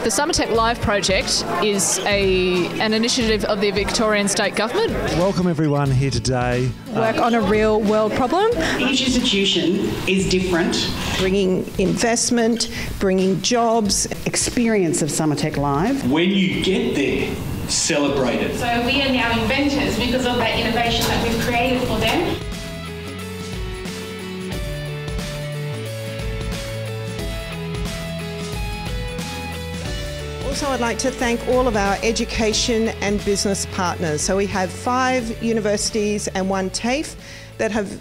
The SummerTech Live project is an initiative of the Victorian State Government. Welcome everyone here today. Work on a real world problem. Each institution is different. Bringing investment, bringing jobs. Experience of SummerTech Live. When you get there, celebrate it. So we are now inventors because of that innovation that we've created for them. Also, I'd like to thank all of our education and business partners. So we have 5 universities and 1 TAFE that have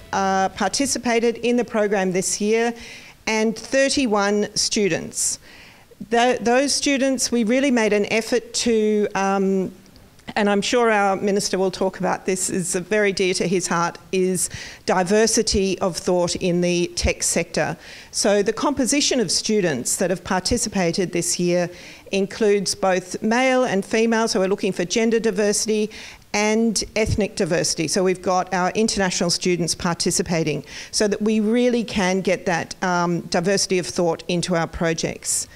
participated in the program this year, and 31 students. Those students, we really made an effort to, and I'm sure our Minister will talk about this, is very dear to his heart, is diversity of thought in the tech sector. So the composition of students that have participated this year includes both male and female, so we're looking for gender diversity and ethnic diversity. So we've got our international students participating so that we really can get that diversity of thought into our projects.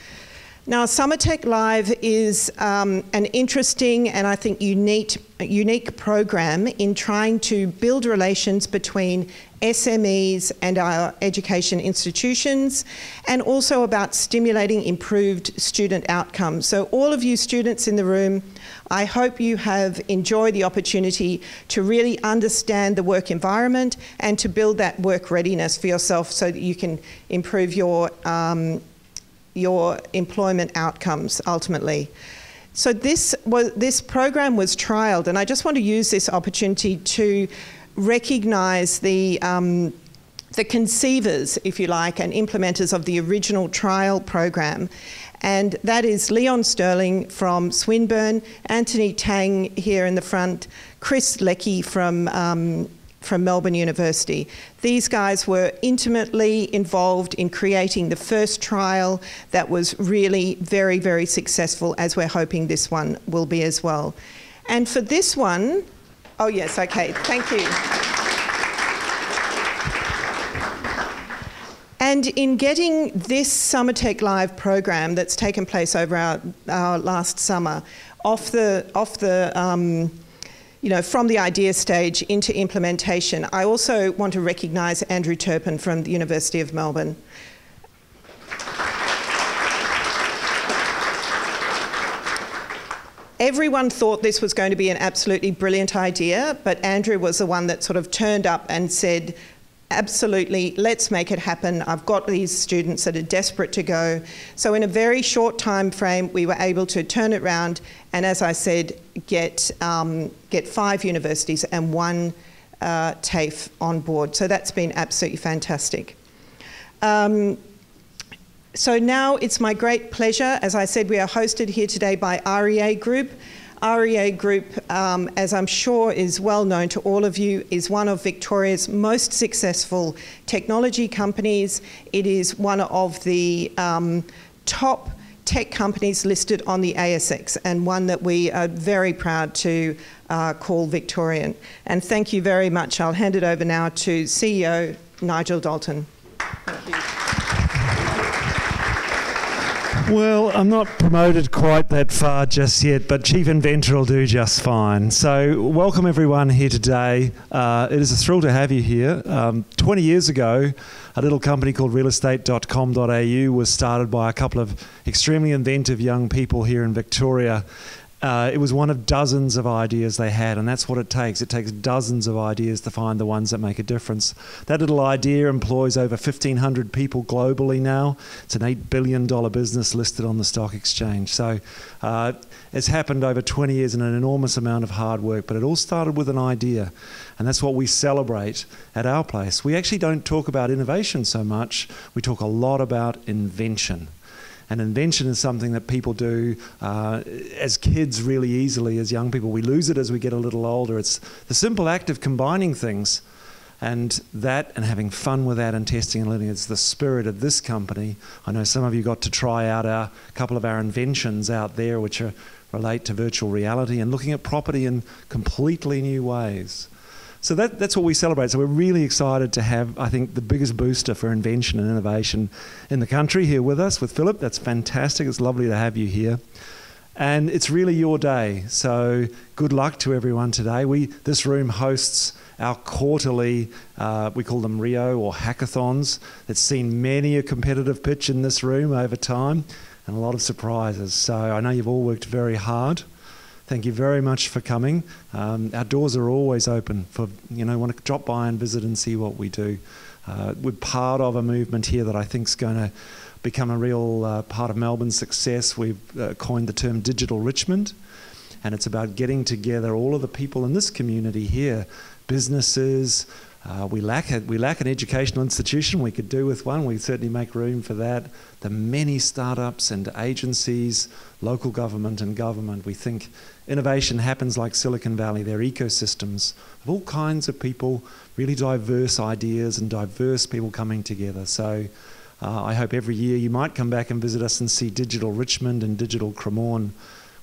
Now, SummerTech Live is an interesting and I think unique program in trying to build relations between SMEs and our education institutions, and also about stimulating improved student outcomes. So all of you students in the room, I hope you have enjoyed the opportunity to really understand the work environment and to build that work readiness for yourself so that you can improve your employment outcomes ultimately. So this program was trialled, and I just want to use this opportunity to recognise the conceivers, if you like, and implementers of the original trial program. And that is Leon Sterling from Swinburne, Anthony Tang here in the front, Chris Leckie from Melbourne University. These guys were intimately involved in creating the first trial that was really very, very successful, as we're hoping this one will be as well. And for this one, oh yes, okay, thank you. And in getting this SummerTech Live program that's taken place over our last summer from the idea stage into implementation, I also want to recognise Andrew Turpin from the University of Melbourne. Everyone thought this was going to be an absolutely brilliant idea, but Andrew was the one that sort of turned up and said, absolutely, let's make it happen. I've got these students that are desperate to go. So in a very short time frame, we were able to turn it around and, as I said, get 5 universities and 1 TAFE on board. So that's been absolutely fantastic. So now it's my great pleasure, as I said, we are hosted here today by REA Group. REA Group, as I'm sure is well known to all of you, is one of Victoria's most successful technology companies. It is one of the top tech companies listed on the ASX, and one that we are very proud to call Victorian. And thank you very much. I'll hand it over now to CEO Nigel Dalton. Thank you. Well, I'm not promoted quite that far just yet, but Chief Inventor will do just fine. So welcome everyone here today. It is a thrill to have you here. 20 years ago, a little company called realestate.com.au was started by a couple of extremely inventive young people here in Victoria. It was one of dozens of ideas they had, and that's what it takes. It takes dozens of ideas to find the ones that make a difference. That little idea employs over 1,500 people globally now. It's an $8 billion business listed on the stock exchange. So it's happened over 20 years and an enormous amount of hard work, but it all started with an idea, and that's what we celebrate at our place. We actually don't talk about innovation so much. We talk a lot about invention. And invention is something that people do as kids really easily, as young people. We lose it as we get a little older. It's the simple act of combining things, and having fun with that and testing and learning. It's the spirit of this company. I know some of you got to try out a couple of our inventions out there, which relate to virtual reality and looking at property in completely new ways. So that's what we celebrate. So we're really excited to have, I think, the biggest booster for invention and innovation in the country here with us, with Philip. That's fantastic. It's lovely to have you here. And it's really your day. So good luck to everyone today. This room hosts our quarterly, we call them REA or hackathons. It's seen many a competitive pitch in this room over time and a lot of surprises. So I know you've all worked very hard. Thank you very much for coming. Our doors are always open for, want to drop by and visit and see what we do. We're part of a movement here that I think is going to become a real part of Melbourne's success. We've coined the term digital Richmond, and it's about getting together all of the people in this community here, businesses. We lack an educational institution. We could do with one. We certainly make room for that. The many startups and agencies, local government and government. We think innovation happens like Silicon Valley. They're ecosystems of all kinds of people, really diverse ideas and diverse people coming together. So I hope every year you might come back and visit us and see Digital Richmond and Digital Cremorne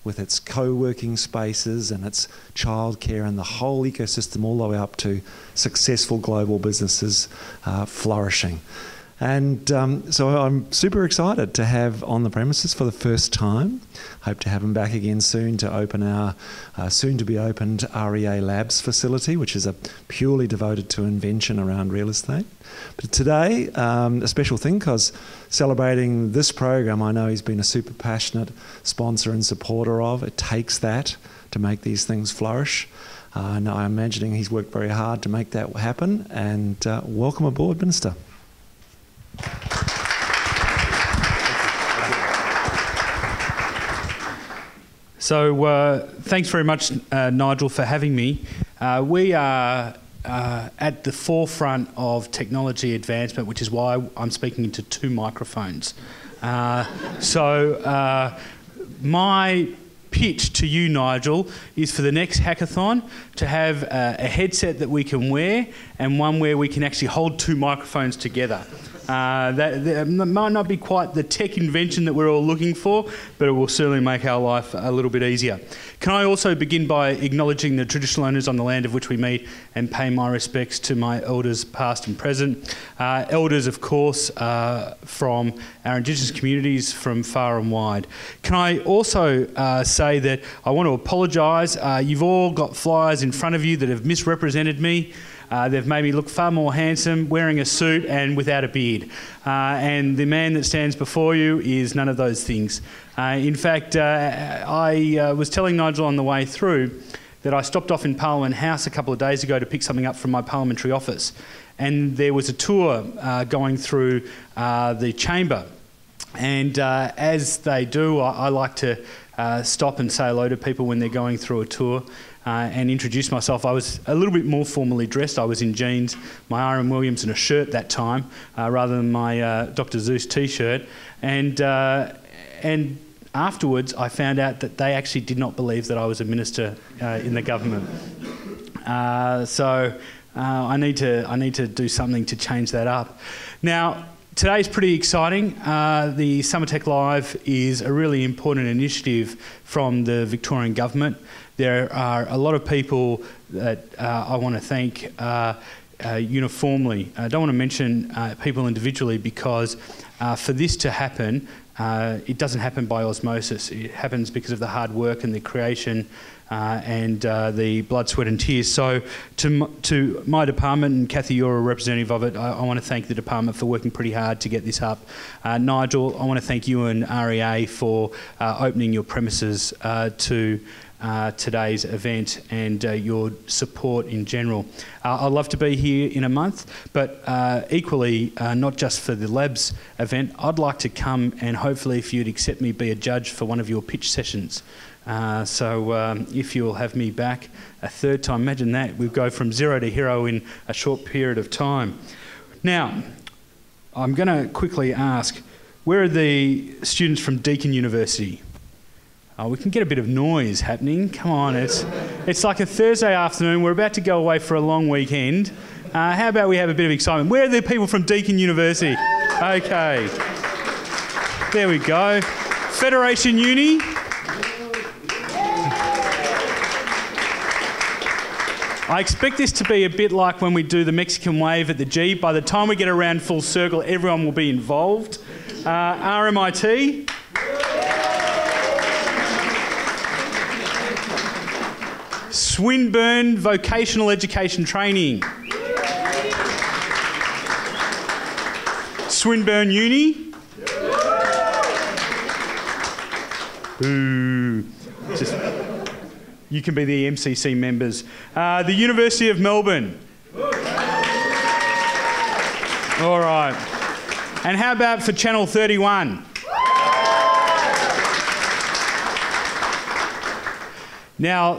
with its co-working spaces and its childcare and the whole ecosystem all the way up to successful global businesses flourishing. And so I'm super excited to have on the premises for the first time. Hope to have him back again soon to open our soon-to-be-opened REA Labs facility, which is purely devoted to invention around real estate. But today, a special thing, because celebrating this program, I know he's been a super passionate sponsor and supporter of. It takes that to make these things flourish. And I'm imagining he's worked very hard to make that happen. And welcome aboard, Minister. So thanks very much, Nigel, for having me. We are at the forefront of technology advancement, which is why I'm speaking into two microphones. My pitch to you, Nigel, is for the next hackathon to have a headset that we can wear and one where we can actually hold two microphones together. That might not be quite the tech invention that we're all looking for, but it will certainly make our life a little bit easier. Can I also begin by acknowledging the traditional owners on the land of which we meet and pay my respects to my elders past and present. Elders, of course, from our Indigenous communities from far and wide. Can I also say that I want to apologise. You've all got flyers in front of you that have misrepresented me. They've made me look far more handsome wearing a suit and without a beard. And the man that stands before you is none of those things. In fact, I was telling Nigel on the way through that I stopped off in Parliament House a couple of days ago to pick something up from my parliamentary office. And there was a tour going through the chamber. And as they do, I like to stop and say hello to people when they're going through a tour. And introduce myself. I was a little bit more formally dressed. I was in jeans, my R.M. Williams and a shirt that time, rather than my Dr. Zeus t-shirt. And afterwards, I found out that they actually did not believe that I was a minister in the government. So I need to do something to change that up. Now, today's pretty exciting. The SummerTech Live is a really important initiative from the Victorian government. There are a lot of people that I want to thank uniformly. I don't want to mention people individually because for this to happen, it doesn't happen by osmosis. It happens because of the hard work and the creation and the blood, sweat and tears. So to my department, and Kathy, you're a representative of it, I want to thank the department for working pretty hard to get this up. Nigel, I want to thank you and REA for opening your premises to today's event and your support in general. I'd love to be here in a month, but equally, not just for the Labs event, I'd like to come and hopefully, if you'd accept me, be a judge for one of your pitch sessions. So if you'll have me back a third time, imagine that. We'll go from zero to hero in a short period of time. Now, I'm going to quickly ask, where are the students from Deakin University? Oh, we can get a bit of noise happening. Come on, it's like a Thursday afternoon. We're about to go away for a long weekend. How about we have a bit of excitement? Where are the people from Deakin University? Okay. There we go. Federation Uni. I expect this to be a bit like when we do the Mexican wave at the G. By the time we get around full circle, everyone will be involved. RMIT. Swinburne Vocational Education Training. Swinburne Uni. Boo. You can be the MCC members. The University of Melbourne. All right. And how about for Channel 31? Now,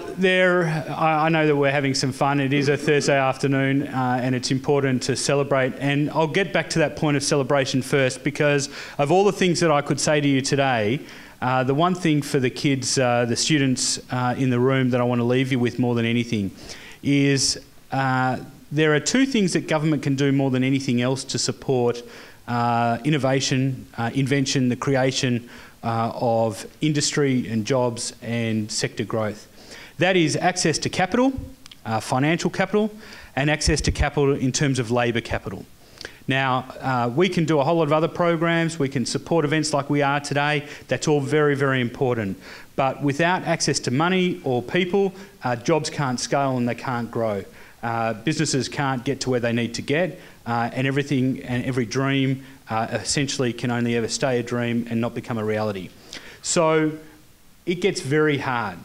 I know that we're having some fun. It is a Thursday afternoon and it's important to celebrate. And I'll get back to that point of celebration first, because of all the things that I could say to you today, the one thing for the kids, the students in the room that I want to leave you with more than anything is there are two things that government can do more than anything else to support innovation, invention, the creation of industry and jobs and sector growth. That is access to capital, financial capital, and access to capital in terms of labour capital. Now, we can do a whole lot of other programs, we can support events like we are today, that's all very, very important. But without access to money or people, jobs can't scale and they can't grow. Businesses can't get to where they need to get, and everything and every dream essentially can only ever stay a dream and not become a reality. So it gets very hard,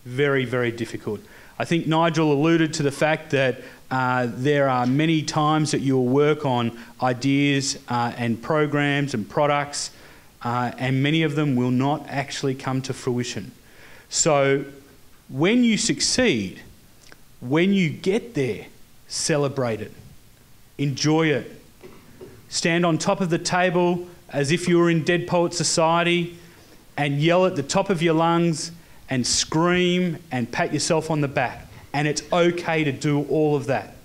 very, very difficult. I think Nigel alluded to the fact that there are many times that you'll work on ideas and programs and products, and many of them will not actually come to fruition. So when you succeed, when you get there, celebrate it, enjoy it. Stand on top of the table as if you were in Dead Poet Society and yell at the top of your lungs and scream and pat yourself on the back. And it's okay to do all of that,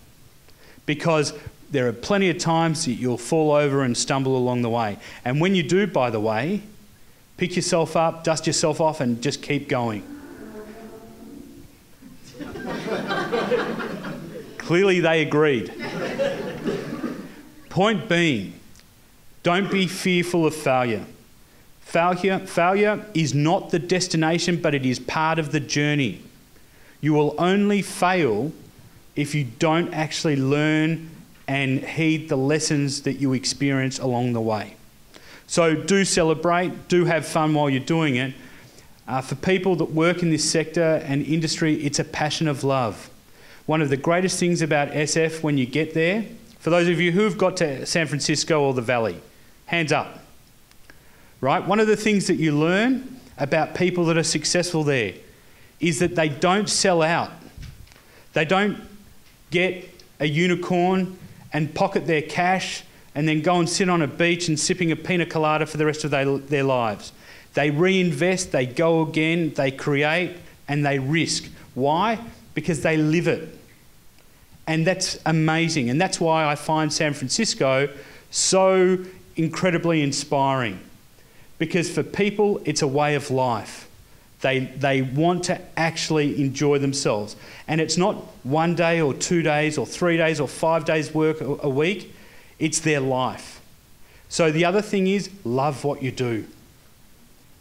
because there are plenty of times that you'll fall over and stumble along the way. And when you do, by the way, pick yourself up, dust yourself off and just keep going. Clearly they agreed. Point being, don't be fearful of failure. Failure is not the destination, but it is part of the journey. You will only fail if you don't actually learn and heed the lessons that you experience along the way. So do celebrate, do have fun while you're doing it. For people that work in this sector and industry, it's a passion of love. One of the greatest things about SF when you get there, for those of you who've got to San Francisco or the Valley, hands up, right? One of the things that you learn about people that are successful there is that they don't sell out. They don't get a unicorn and pocket their cash and then go and sit on a beach and sipping a pina colada for the rest of their lives. They reinvest, they go again, they create and they risk. Why? Because they live it. And that's amazing. And that's why I find San Francisco so incredibly inspiring. Because for people, it's a way of life. They want to actually enjoy themselves. And it's not 1 day or 2 days or 3 days or 5 days work a week. It's their life. So the other thing is, love what you do.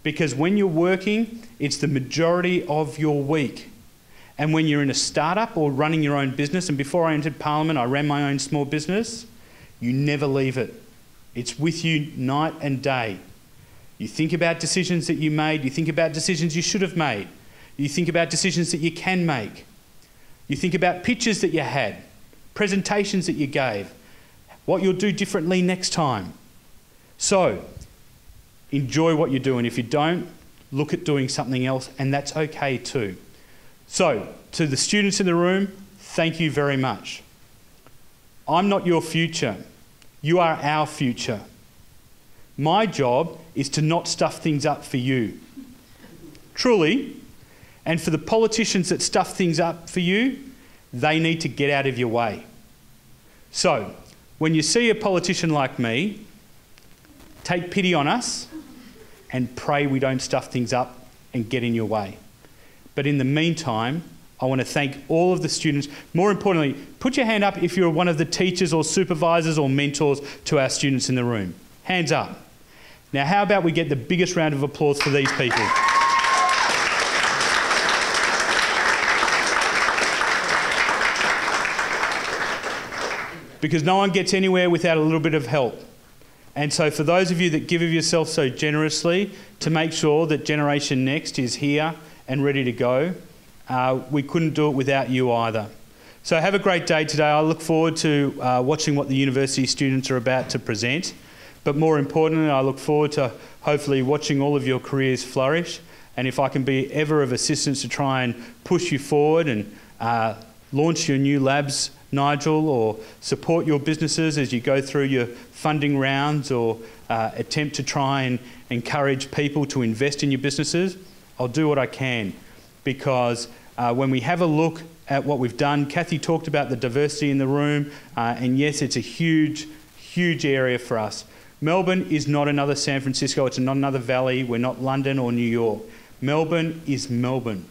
Because when you're working, it's the majority of your week. And when you're in a startup or running your own business, and before I entered Parliament, I ran my own small business, you never leave it. It's with you night and day. You think about decisions that you made, you think about decisions you should have made, you think about decisions that you can make, you think about pitches that you had, presentations that you gave, what you'll do differently next time. So, enjoy what you do, and if you don't, look at doing something else, and that's okay too. So, to the students in the room, thank you very much. I'm not your future. You are our future. My job is to not stuff things up for you. Truly. And for the politicians that stuff things up for you, they need to get out of your way. So, when you see a politician like me, take pity on us and pray we don't stuff things up and get in your way. But in the meantime, I want to thank all of the students. More importantly, put your hand up if you're one of the teachers or supervisors or mentors to our students in the room. Hands up. Now, how about we get the biggest round of applause for these people? Because no one gets anywhere without a little bit of help. And so for those of you that give of yourself so generously to make sure that Generation Next is here and ready to go, we couldn't do it without you either. So have a great day today. I look forward to watching what the university students are about to present. But more importantly, I look forward to hopefully watching all of your careers flourish. And if I can be ever of assistance to try and push you forward and launch your new labs, Nigel, or support your businesses as you go through your funding rounds, or attempt to try and encourage people to invest in your businesses, I'll do what I can. Because when we have a look at what we've done, Kathy talked about the diversity in the room, and yes, it's a huge, huge area for us. Melbourne is not another San Francisco, it's not another valley, we're not London or New York. Melbourne is Melbourne.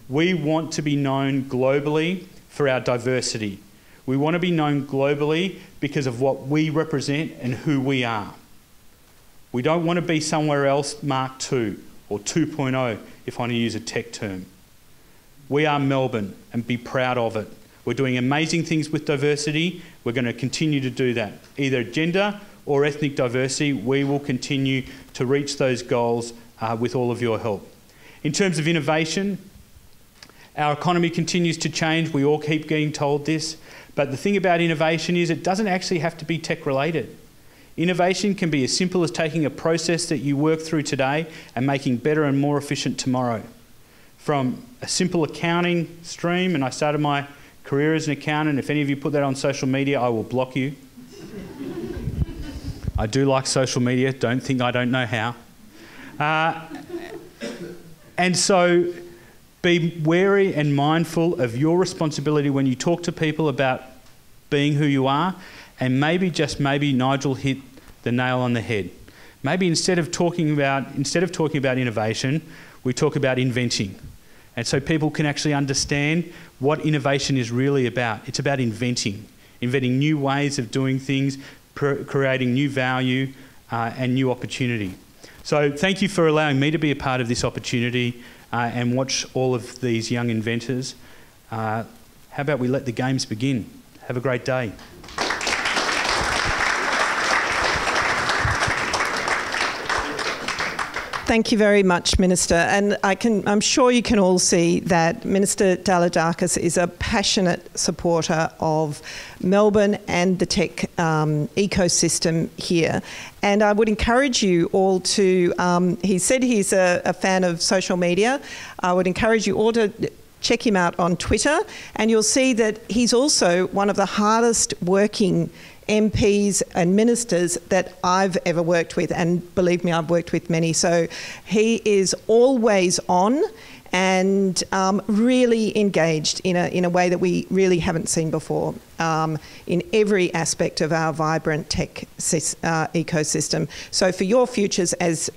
We want to be known globally for our diversity. We want to be known globally because of what we represent and who we are. We don't want to be somewhere else Mark II or 2.0, if I want to use a tech term. We are Melbourne, and be proud of it. We're doing amazing things with diversity. We're going to continue to do that. Either gender or ethnic diversity, we will continue to reach those goals with all of your help. In terms of innovation, our economy continues to change. We all keep getting told this. But the thing about innovation is it doesn't actually have to be tech related. Innovation can be as simple as taking a process that you work through today and making better and more efficient tomorrow. From a simple accounting stream, and I started my career as an accountant. If any of you put that on social media, I will block you. I do like social media. Don't think I don't know how. And so be wary and mindful of your responsibility when you talk to people about being who you are, and maybe, just maybe, Nigel hit the nail on the head. Maybe instead of talking about innovation, we talk about inventing. And so people can actually understand what innovation is really about. It's about inventing new ways of doing things, creating new value and new opportunity. So thank you for allowing me to be a part of this opportunity and watch all of these young inventors. How about we let the games begin? Have a great day. Thank you very much, Minister. And I'm sure you can all see that Minister Dalidakis is a passionate supporter of Melbourne and the tech ecosystem here. And I would encourage you all to, he said he's a fan of social media. I would encourage you all to check him out on Twitter, and you'll see that he's also one of the hardest working MPs and ministers that I've ever worked with, and believe me, I've worked with many. So he is always on and really engaged in a way that we really haven't seen before in every aspect of our vibrant tech ecosystem. So for your futures, as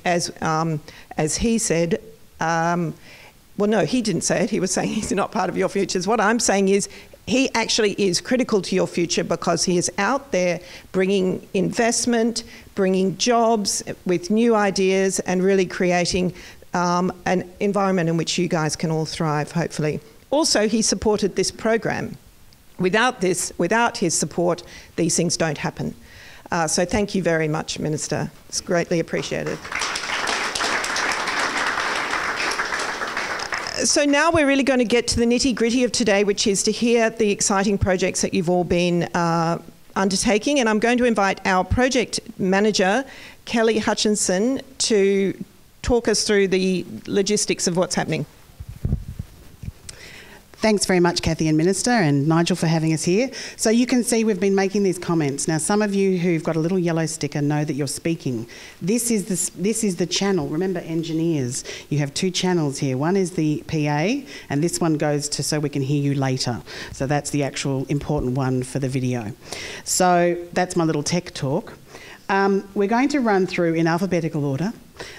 he said, well, no, he didn't say it. He was saying he's not part of your futures. What I'm saying is he actually is critical to your future because he is out there bringing investment, bringing jobs with new ideas, and really creating an environment in which you guys can all thrive, hopefully. Also, he supported this program. Without his support, these things don't happen. So thank you very much, Minister. It's greatly appreciated. So now we're really going to get to the nitty-gritty of today, which is to hear the exciting projects that you've all been undertaking. And I'm going to invite our project manager, Kelly Hutchinson, to talk us through the logistics of what's happening. Thanks very much, Kathy and Minister, and Nigel for having us here. So you can see we've been making these comments. Now, some of you who've got a little yellow sticker know that you're speaking. This is the channel. Remember, engineers, you have two channels here. One is the PA, and this one goes to so we can hear you later. So that's the actual important one for the video. So that's my little tech talk. We're going to run through in alphabetical order.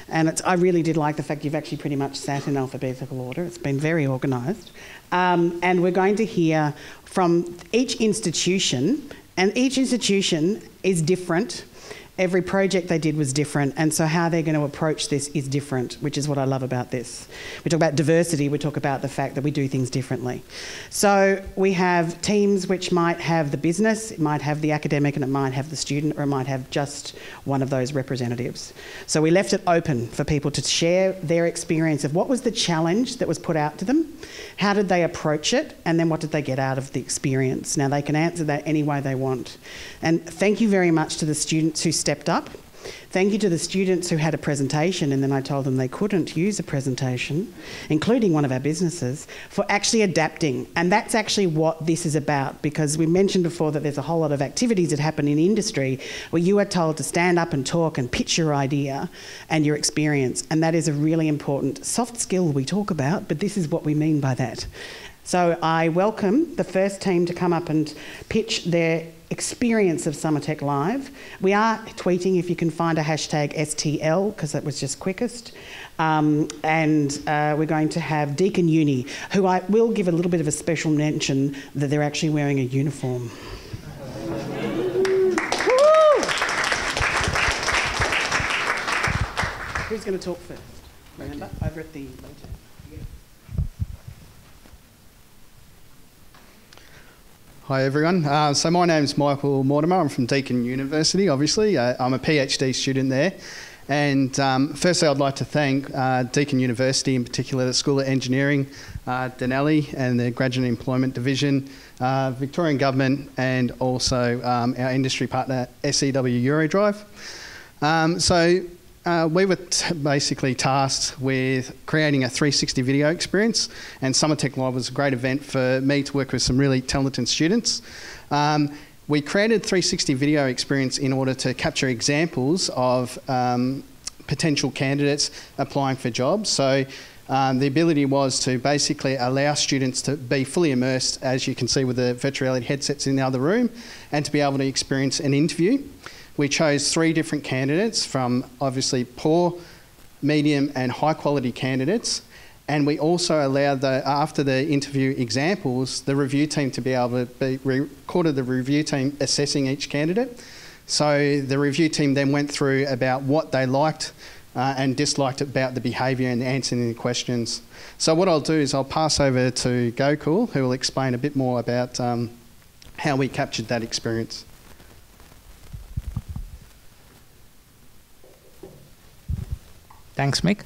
And I really did like the fact you've actually pretty much sat in alphabetical order. It's been very organised. And we're going to hear from each institution, and each institution is different. Every project they did was different, and so how they're going to approach this is different, which is what I love about this. We talk about diversity, we talk about the fact that we do things differently. So we have teams which might have the business, it might have the academic, and it might have the student, or it might have just one of those representatives. So we left it open for people to share their experience of what was the challenge that was put out to them, how did they approach it, and then what did they get out of the experience. Now they can answer that any way they want. And thank you very much to the students who stepped up. Thank you to the students who had a presentation and then I told them they couldn't use a presentation, including one of our businesses, for actually adapting. And that's actually what this is about, because we mentioned before that there's a whole lot of activities that happen in industry where you are told to stand up and talk and pitch your idea and your experience. And that is a really important soft skill we talk about, but this is what we mean by that. So I welcome the first team to come up and pitch their experience of SummerTech Live. We are tweeting if you can find a hashtag STL, because that was just quickest. And we're going to have Deakin Uni, who I will give a little bit of a special mention that they're actually wearing a uniform. Who's going to talk first? Remember, over at the... Hi everyone, so my name's Michael Mortimer, I'm from Deakin University obviously, I'm a PhD student there, and firstly I'd like to thank Deakin University, in particular the School of Engineering, Denali and the Graduate Employment Division, Victorian Government, and also our industry partner SEW Eurodrive. We were basically tasked with creating a 360 video experience, and SummerTech Live was a great event for me to work with some really talented students. We created 360 video experience in order to capture examples of potential candidates applying for jobs. So the ability was to basically allow students to be fully immersed, as you can see with the virtual reality headsets in the other room, and to be able to experience an interview. We chose 3 different candidates from obviously poor, medium and high quality candidates, and we also allowed, after the interview examples, the review team to be able to recorded the review team assessing each candidate. So the review team then went through about what they liked and disliked about the behaviour and answering the questions. So what I'll do is I'll pass over to Gokul, who will explain a bit more about how we captured that experience. Thanks, Mick.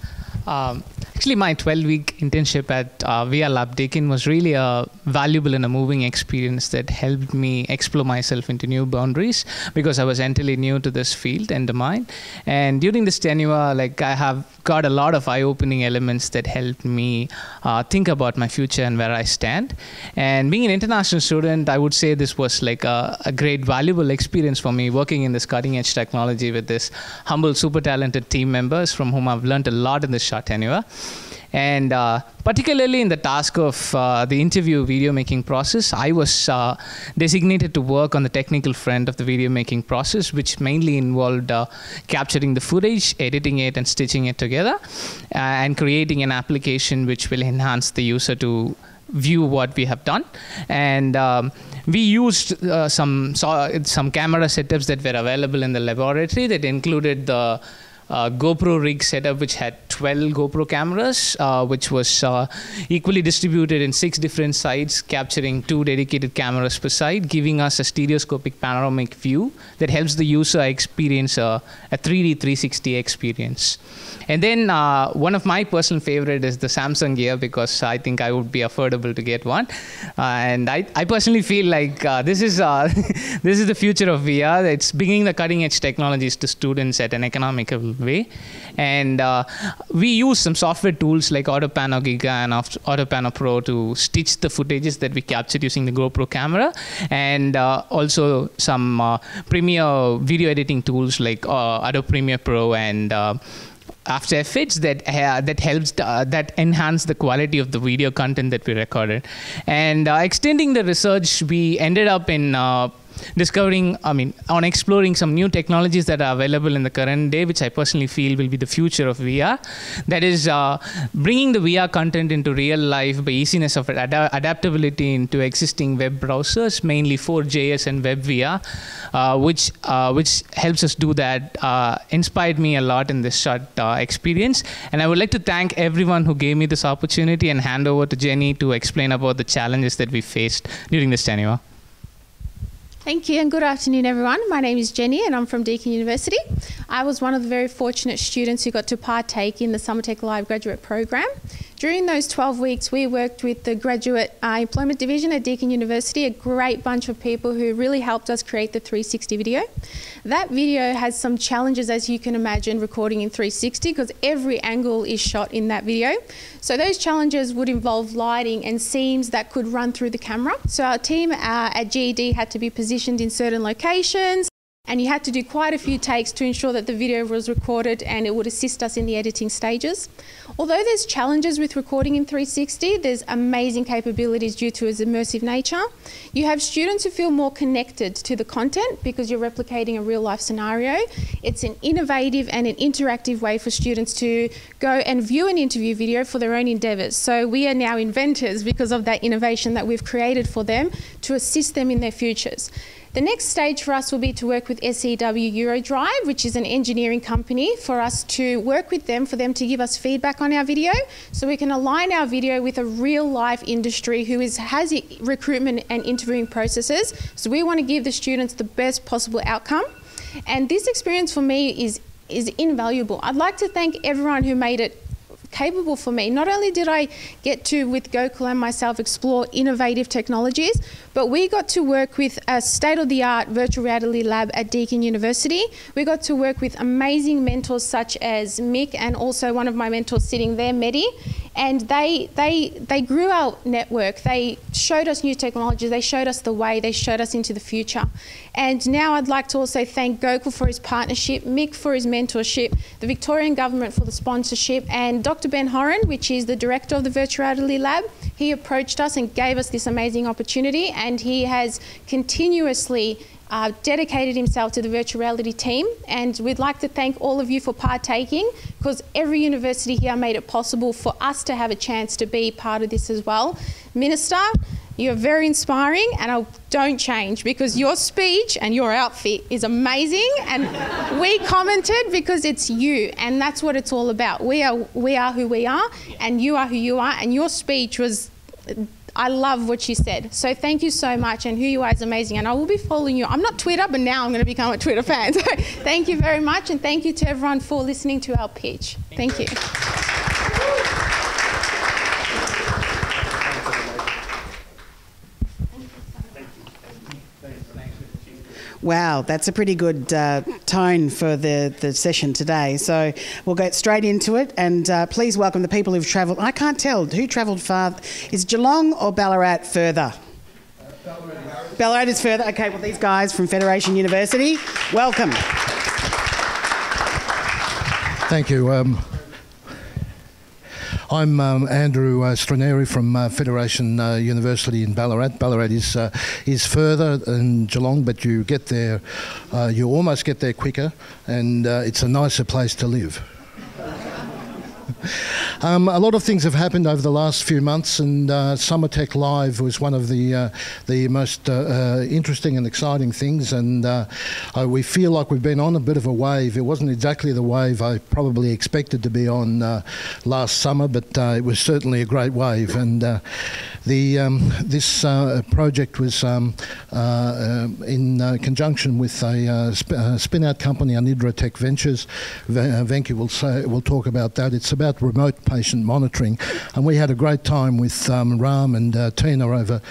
Actually, my 12-week internship at VR Lab Deakin was really a valuable and a moving experience that helped me explore myself into new boundaries, because I was entirely new to this field and domain. And during this tenure, I have got a lot of eye-opening elements that helped me think about my future and where I stand. And being an international student, I would say this was like a great, valuable experience for me, working in this cutting-edge technology with this humble, super talented team members from whom I've learned a lot in this short tenure. And particularly in the task of the interview video making process, I was designated to work on the technical front of the video making process, which mainly involved capturing the footage, editing it and stitching it together, and creating an application which will enhance the user to view what we have done. And we used some camera setups that were available in the laboratory that included the GoPro rig setup, which had 12 GoPro cameras, which was equally distributed in 6 different sites, capturing 2 dedicated cameras per side, giving us a stereoscopic panoramic view that helps the user experience a 3D 360 experience. And then one of my personal favorite is the Samsung Gear, because I think I would be affordable to get one. And I personally feel like this is the future of VR. It's bringing the cutting edge technologies to students at an economical way. And we use some software tools like AutoPano Giga and AutoPano Pro to stitch the footages that we captured using the GoPro camera, and also some Premiere video editing tools like Adobe Premiere Pro and After Effects that enhance the quality of the video content that we recorded. And extending the research, we ended up in exploring some new technologies that are available in the current day, which I personally feel will be the future of VR. That is bringing the VR content into real life by easiness of adaptability into existing web browsers, mainly 4JS and WebVR, which helps us do that. Inspired me a lot in this short experience. And I would like to thank everyone who gave me this opportunity and hand over to Jenny to explain about the challenges that we faced during this tenure. Thank you and good afternoon everyone. My name is Jenny and I'm from Deakin University. I was one of the very fortunate students who got to partake in the SummerTech Live graduate program. During those 12 weeks we worked with the graduate employment division at Deakin University, a great bunch of people who really helped us create the 360 video. That video has some challenges, as you can imagine, recording in 360 because every angle is shot in that video. So those challenges would involve lighting and seams that could run through the camera. So our team at GED had to be positioned in certain locations, and you had to do quite a few takes to ensure that the video was recorded and it would assist us in the editing stages. Although there's challenges with recording in 360, there's amazing capabilities due to its immersive nature. You have students who feel more connected to the content because you're replicating a real life scenario. It's an innovative and an interactive way for students to go and view an interview video for their own endeavours. So we are now inventors because of that innovation that we've created for them to assist them in their futures. The next stage for us will be to work with SEW Eurodrive, which is an engineering company, for us to work with them, for them to give us feedback on our video, so we can align our video with a real life industry who has recruitment and interviewing processes. So we want to give the students the best possible outcome. And this experience for me is invaluable. I'd like to thank everyone who made it capable for me. Not only did I get to, with Gokul and myself, explore innovative technologies, but we got to work with a state-of-the-art virtual reality lab at Deakin University. We got to work with amazing mentors such as Mick and also one of my mentors sitting there, Mehdi, and they grew our network. They showed us new technologies, they showed us the way, they showed us into the future. And now I'd like to also thank Gokul for his partnership, Mick for his mentorship, the Victorian government for the sponsorship, and Dr. Ben Horan, which is the director of the Virtual Reality Lab. He approached us and gave us this amazing opportunity, and he has continuously dedicated himself to the virtual reality team, and we'd like to thank all of you for partaking, because every university here made it possible for us to have a chance to be part of this as well. Minister, you're very inspiring, and don't change, because your speech and your outfit is amazing, and we commented because it's you, and that's what it's all about. We are who we are, and you are who you are, and your speech was, I love what you said. So thank you so much, and who you are is amazing, and I will be following you. I'm not Twitter, but now I'm going to become a Twitter fan. So thank you very much, and thank you to everyone for listening to our pitch. Thank you. Wow, that's a pretty good tone for the session today. So we'll get straight into it, and please welcome the people who've travelled. I can't tell who travelled far. Is Geelong or Ballarat further? Ballarat is further. Okay, well, these guys from Federation University, welcome. Thank you. I'm Andrew Straneri from Federation University in Ballarat. Ballarat is further than Geelong, but you get there, you almost get there quicker, and it's a nicer place to live. A lot of things have happened over the last few months, and SummerTech Live was one of the most interesting and exciting things, and we feel like we've been on a bit of a wave. It wasn't exactly the wave I probably expected to be on last summer, but it was certainly a great wave, and this project was in conjunction with a spin-out company, Anidra Tech Ventures. Venki will talk about that. It's about remote patient monitoring, and we had a great time with Ram and Tina over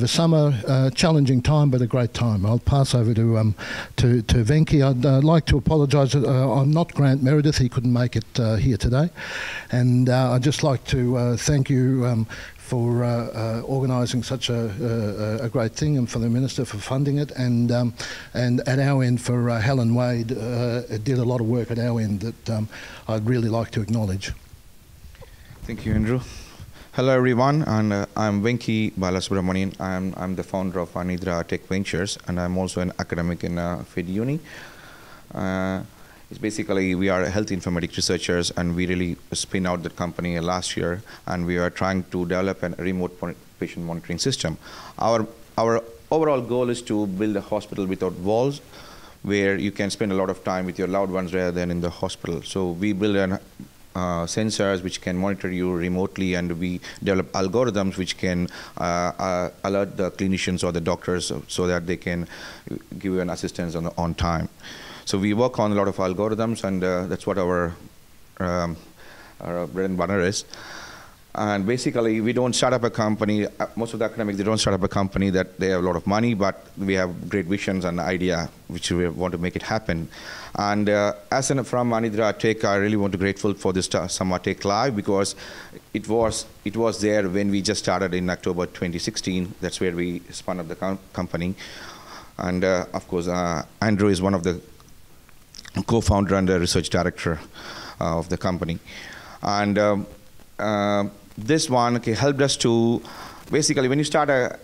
summer. Challenging time, but a great time. I'll pass over to Venki. I'd like to apologise. I'm not Grant Meredith. He couldn't make it here today, and I'd just like to thank you for organising such a great thing, and for the Minister for funding it, and at our end for Helen Wade, did a lot of work at our end that I'd really like to acknowledge. Thank you, Andrew. Hello everyone, and I'm Venki Balasubramanian. I'm the founder of REA Tech Ventures, and I'm also an academic in Fed Uni. It's basically, we are health informatics researchers, and we really spin out the company last year, and we are trying to develop a remote patient monitoring system. Our overall goal is to build a hospital without walls, where you can spend a lot of time with your loved ones rather than in the hospital. So we build sensors which can monitor you remotely, and we develop algorithms which can alert the clinicians or the doctors so that they can give you an assistance on time. So we work on a lot of algorithms, and that's what our bread and butter is. And basically, we don't start up a company. Most of the academics, they don't start up a company that they have a lot of money, but we have great visions and idea which we want to make it happen. And from REA Tech, I really want to be grateful for this SummerTech Live, because it was there when we just started in October 2016. That's where we spun up the company. And of course, Andrew is one of the co-founder and the research director of the company. And this one helped us to, basically, when you start a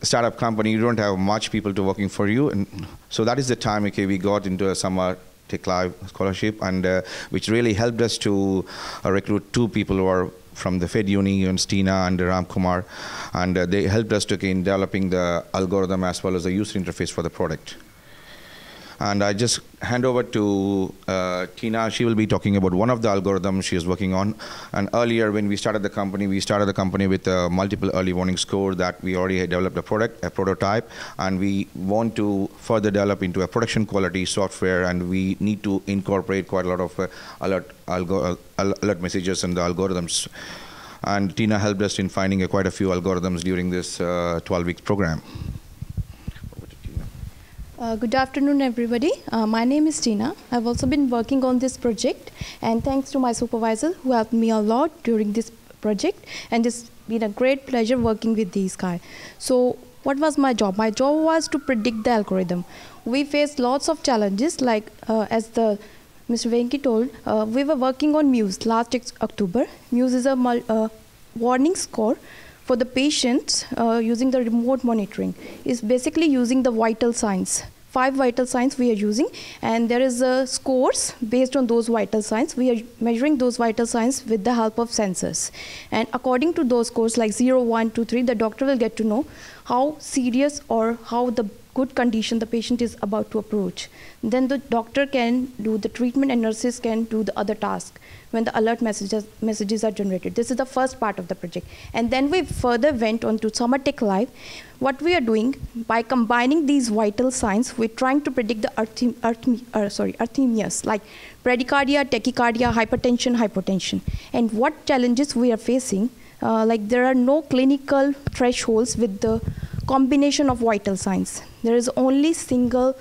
startup company, you don't have much people to working for you, and so that is the time we got into a SummerTech Live scholarship, and which really helped us to recruit 2 people who are from the Fed Uni, and Stina and Ram Kumar, and they helped us in developing the algorithm as well as the user interface for the product. And I just hand over to Tina. She will be talking about one of the algorithms she is working on. And earlier, when we started the company with a multiple early warning score that we already had developed a prototype, and we want to further develop into a production quality software, and we need to incorporate quite a lot of alert messages and the algorithms. And Tina helped us in finding quite a few algorithms during this 12-week program. Good afternoon, everybody. My name is Tina. I've also been working on this project, and thanks to my supervisor who helped me a lot during this project, and it's been a great pleasure working with these guys. So what was my job? My job was to predict the algorithm. We faced lots of challenges, like as Mr. Venki told, we were working on Muse last October. Muse is a warning score for the patients using the remote monitoring. Is basically using the vital signs. 5 vital signs we are using, and there is scores based on those vital signs. We are measuring those vital signs with the help of sensors. And according to those scores, like 0, 1, 2, 3, the doctor will get to know how serious or how the good condition the patient is about to approach. Then the doctor can do the treatment, and nurses can do the other task when the alert messages are generated. This is the first part of the project. And then we further went on to SummerTech Live. What we are doing, by combining these vital signs, we're trying to predict the arrhythmias, like bradycardia, tachycardia, hypertension. And what challenges we are facing, like there are no clinical thresholds with the combination of vital signs. There is only single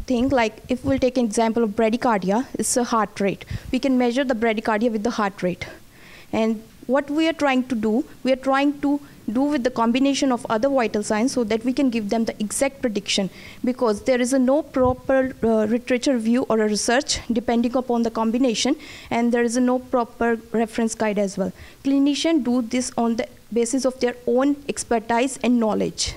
thing, like if we'll take an example of bradycardia, it's a heart rate. We can measure the bradycardia with the heart rate. And what we are trying to do, we are trying to do with the combination of other vital signs so that we can give them the exact prediction, because there is no proper literature review or a research depending upon the combination, and there is no proper reference guide as well. Clinicians do this on the basis of their own expertise and knowledge.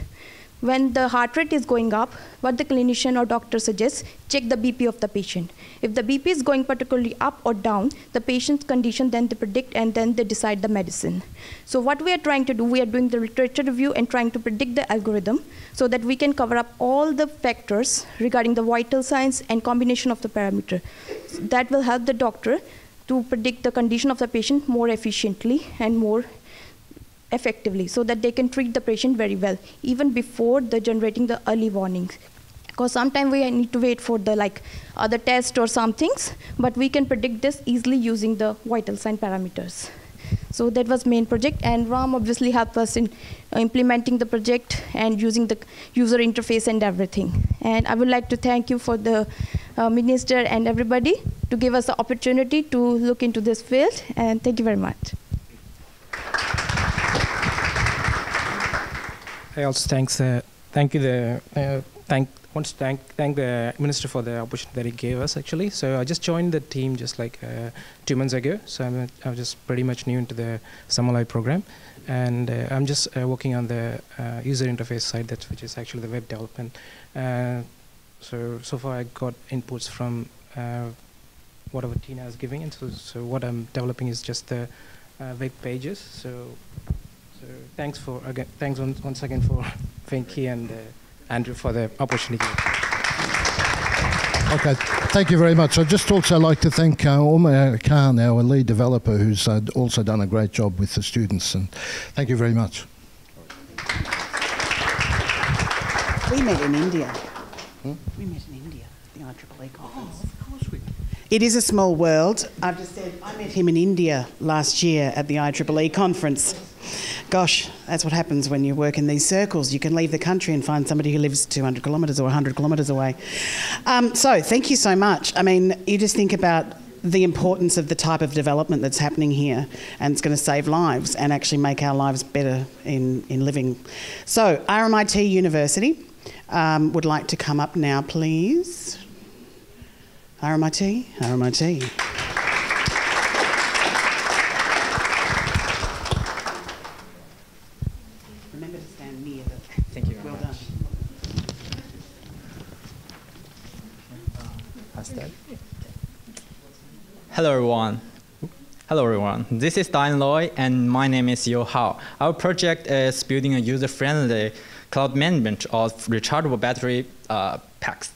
When the heart rate is going up, what the clinician or doctor suggests, check the BP of the patient. If the BP is going particularly up or down, the patient's condition, then they predict, and then they decide the medicine. So what we are trying to do, we are doing the literature review and trying to predict the algorithm so that we can cover up all the factors regarding the vital signs and combination of the parameter. That will help the doctor to predict the condition of the patient more efficiently and more effectively, so that they can treat the patient very well, even before the generating the early warnings. Because sometimes we need to wait for the other test or some things, but we can predict this easily using the vital sign parameters. So that was main project, and Ram obviously helped us in implementing the project and using the user interface and everything. And I would like to thank you for the minister and everybody to give us the opportunity to look into this field, and thank you very much. I also thank want to thank the Minister for the opportunity that he gave us, actually. So I just joined the team just like 2 months ago. So I'm just pretty much new into the Summer Live program. And I'm just working on the user interface side, which is actually the web development. So far I got inputs from whatever Tina is giving. And so what I'm developing is just the web pages. So thanks once again for Venki and Andrew for the opportunity. Okay, thank you very much. I'd just also like to thank Umar Khan, our lead developer, who's also done a great job with the students, and thank you very much. We met in India. We met in India, the IEEE conference. Oh, of course we did. It is a small world. I've just said I met him in India last year at the IEEE conference. Gosh, that's what happens when you work in these circles. You can leave the country and find somebody who lives 200 kilometres or 100 kilometres away. So thank you so much. I mean, you just think about the importance of the type of development that's happening here, and it's going to save lives and actually make our lives better in living. So RMIT University would like to come up now, please. RMIT. Remember to stand near the... Thank you very well much. Done. Hello everyone. This is Diane Loy and my name is Yo Hao. Our project is building a user-friendly cloud management of rechargeable battery packs.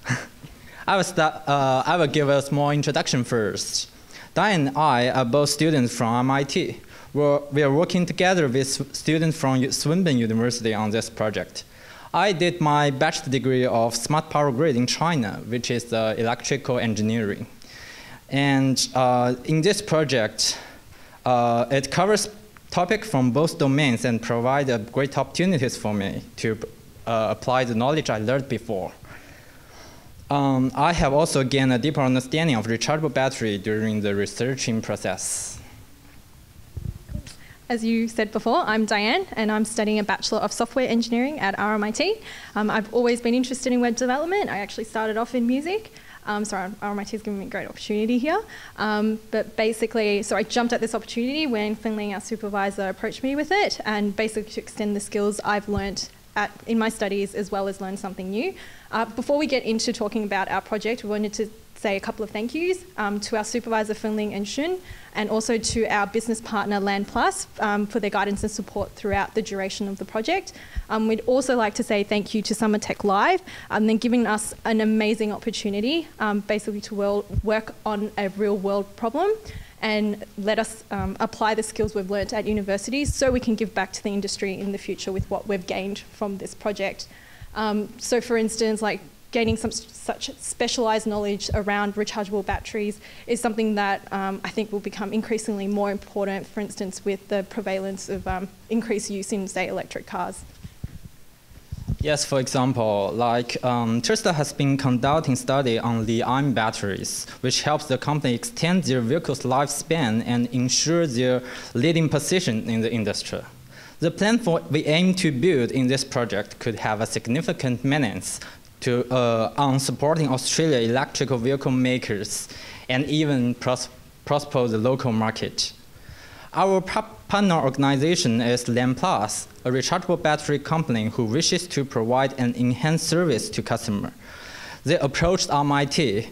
I will give a small introduction first. Diane and I are both students from MIT. We are working together with students from Swinburne University on this project. I did my bachelor degree of smart power grid in China, which is electrical engineering. And in this project, it covers topics from both domains and provide great opportunities for me to apply the knowledge I learned before. I have also gained a deeper understanding of rechargeable battery during the researching process. As you said before, I'm Diane, and I'm studying a Bachelor of Software Engineering at RMIT. I've always been interested in web development. I actually started off in music. RMIT has given me a great opportunity here. But basically, so I jumped at this opportunity when Finling, our supervisor, approached me with it, and basically to extend the skills I've learnt in my studies as well as learn something new. Before we get into talking about our project, we wanted to say a couple of thank yous to our supervisor Finling and Shun, and also to our business partner Land Plus for their guidance and support throughout the duration of the project. We'd also like to say thank you to SummerTech Live, then giving us an amazing opportunity basically to work on a real world problem and let us apply the skills we've learnt at universities so we can give back to the industry in the future with what we've gained from this project. So for instance, like gaining such specialised knowledge around rechargeable batteries is something that I think will become increasingly more important, for instance, with the prevalence of increased use in, say, electric cars. Yes, for example, like Tesla has been conducting study on lithium batteries, which helps the company extend their vehicles' lifespan and ensure their leading position in the industry. The platform we aim to build in this project could have a significant menace on supporting Australian electrical vehicle makers and even prosper the local market. Our partner organization is Land Plus, a rechargeable battery company who wishes to provide an enhanced service to customers. They approached RMIT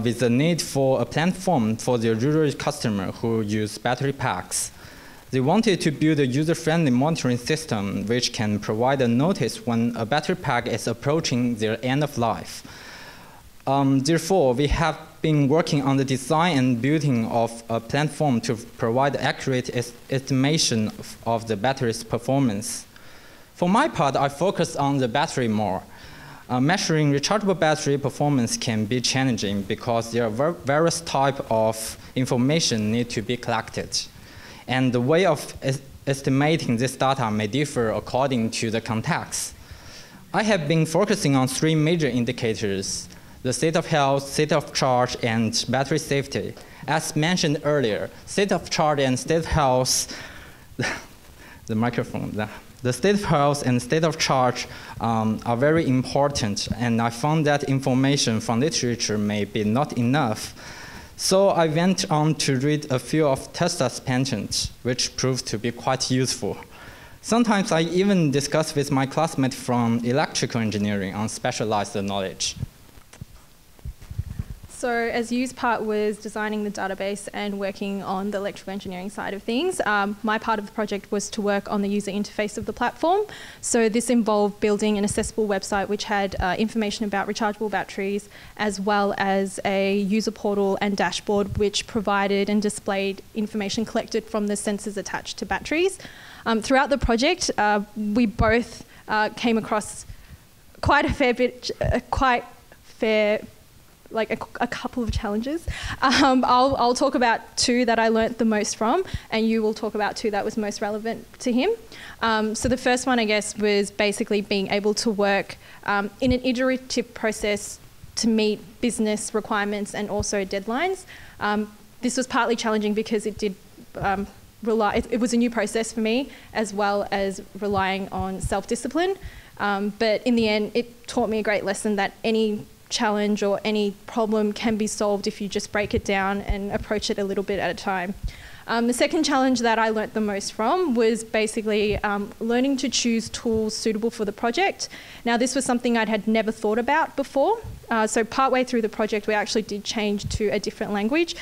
with the need for a platform for their rural customers who use battery packs. They wanted to build a user-friendly monitoring system which can provide a notice when a battery pack is approaching their end of life. Therefore, we have been working on the design and building of a platform to provide accurate estimation of the battery's performance. For my part, I focus on the battery more. Measuring rechargeable battery performance can be challenging because there are various types of information need to be collected. And the way of estimating this data may differ according to the context. I have been focusing on 3 major indicators: the state of health, state of charge, and battery safety. As mentioned earlier, state of charge and state of health, the microphone, The state of health and state of charge are very important, and I found that information from literature may be not enough. So I went on to read a few of Tesla's patents, which proved to be quite useful. Sometimes I even discuss with my classmates from electrical engineering on specialized knowledge. So as Yu's part was designing the database and working on the electrical engineering side of things, my part of the project was to work on the user interface of the platform. So this involved building an accessible website which had information about rechargeable batteries, as well as a user portal and dashboard which provided and displayed information collected from the sensors attached to batteries. Throughout the project, we both came across quite a fair bit, like a couple of challenges. I'll talk about two that I learnt the most from, and you will talk about two that was most relevant to him. So the first one, I guess, was basically being able to work in an iterative process to meet business requirements and also deadlines. This was partly challenging because it did it was a new process for me, as well as relying on self-discipline. But in the end, it taught me a great lesson that any challenge or any problem can be solved if you just break it down and approach it a little bit at a time. The second challenge that I learnt the most from was basically learning to choose tools suitable for the project. Now, this was something I had never thought about before. So partway through the project, we actually did change to a different language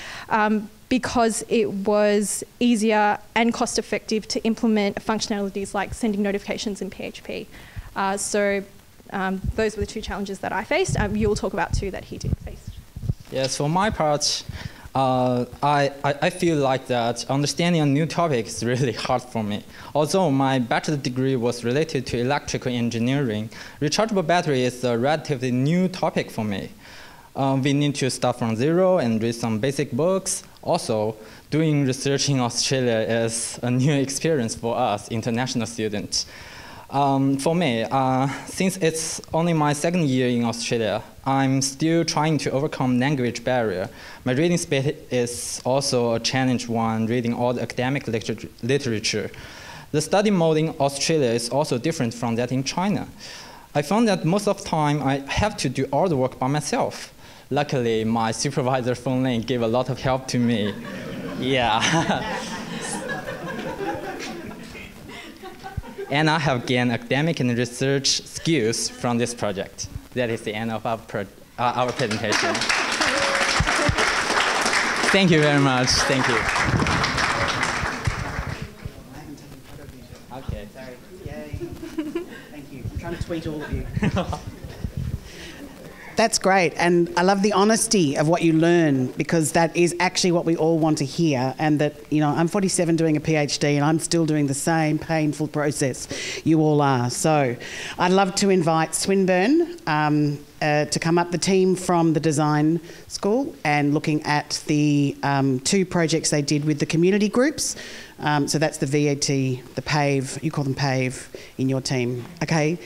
because it was easier and cost-effective to implement functionalities like sending notifications in PHP. Those were the two challenges that I faced. You will talk about two that he did face. Yes, for my part, I feel like that understanding a new topic is really hard for me. Although my bachelor degree was related to electrical engineering, rechargeable battery is a relatively new topic for me. We need to start from zero and read some basic books. Also, doing research in Australia is a new experience for us, international students. For me, since it's only my second year in Australia, I'm still trying to overcome language barrier. My reading speed is also a challenge when reading all the academic literature. The study mode in Australia is also different from that in China. I found that most of the time I have to do all the work by myself. Luckily, my supervisor Feng Lin gave a lot of help to me. Yeah. And I have gained academic and research skills from this project. That is the end of our presentation. Thank you very much. Thank you. Okay. Sorry. Yay. Thank you. I'm trying to tweet all of you. That's great, and I love the honesty of what you learn, because that is actually what we all want to hear. And that, you know, I'm 47 doing a PhD and I'm still doing the same painful process you all are. So I'd love to invite Swinburne to come up, the team from the design school, and looking at the two projects they did with the community groups. So that's the VAT, the PAVE, you call them PAVE in your team. Okay,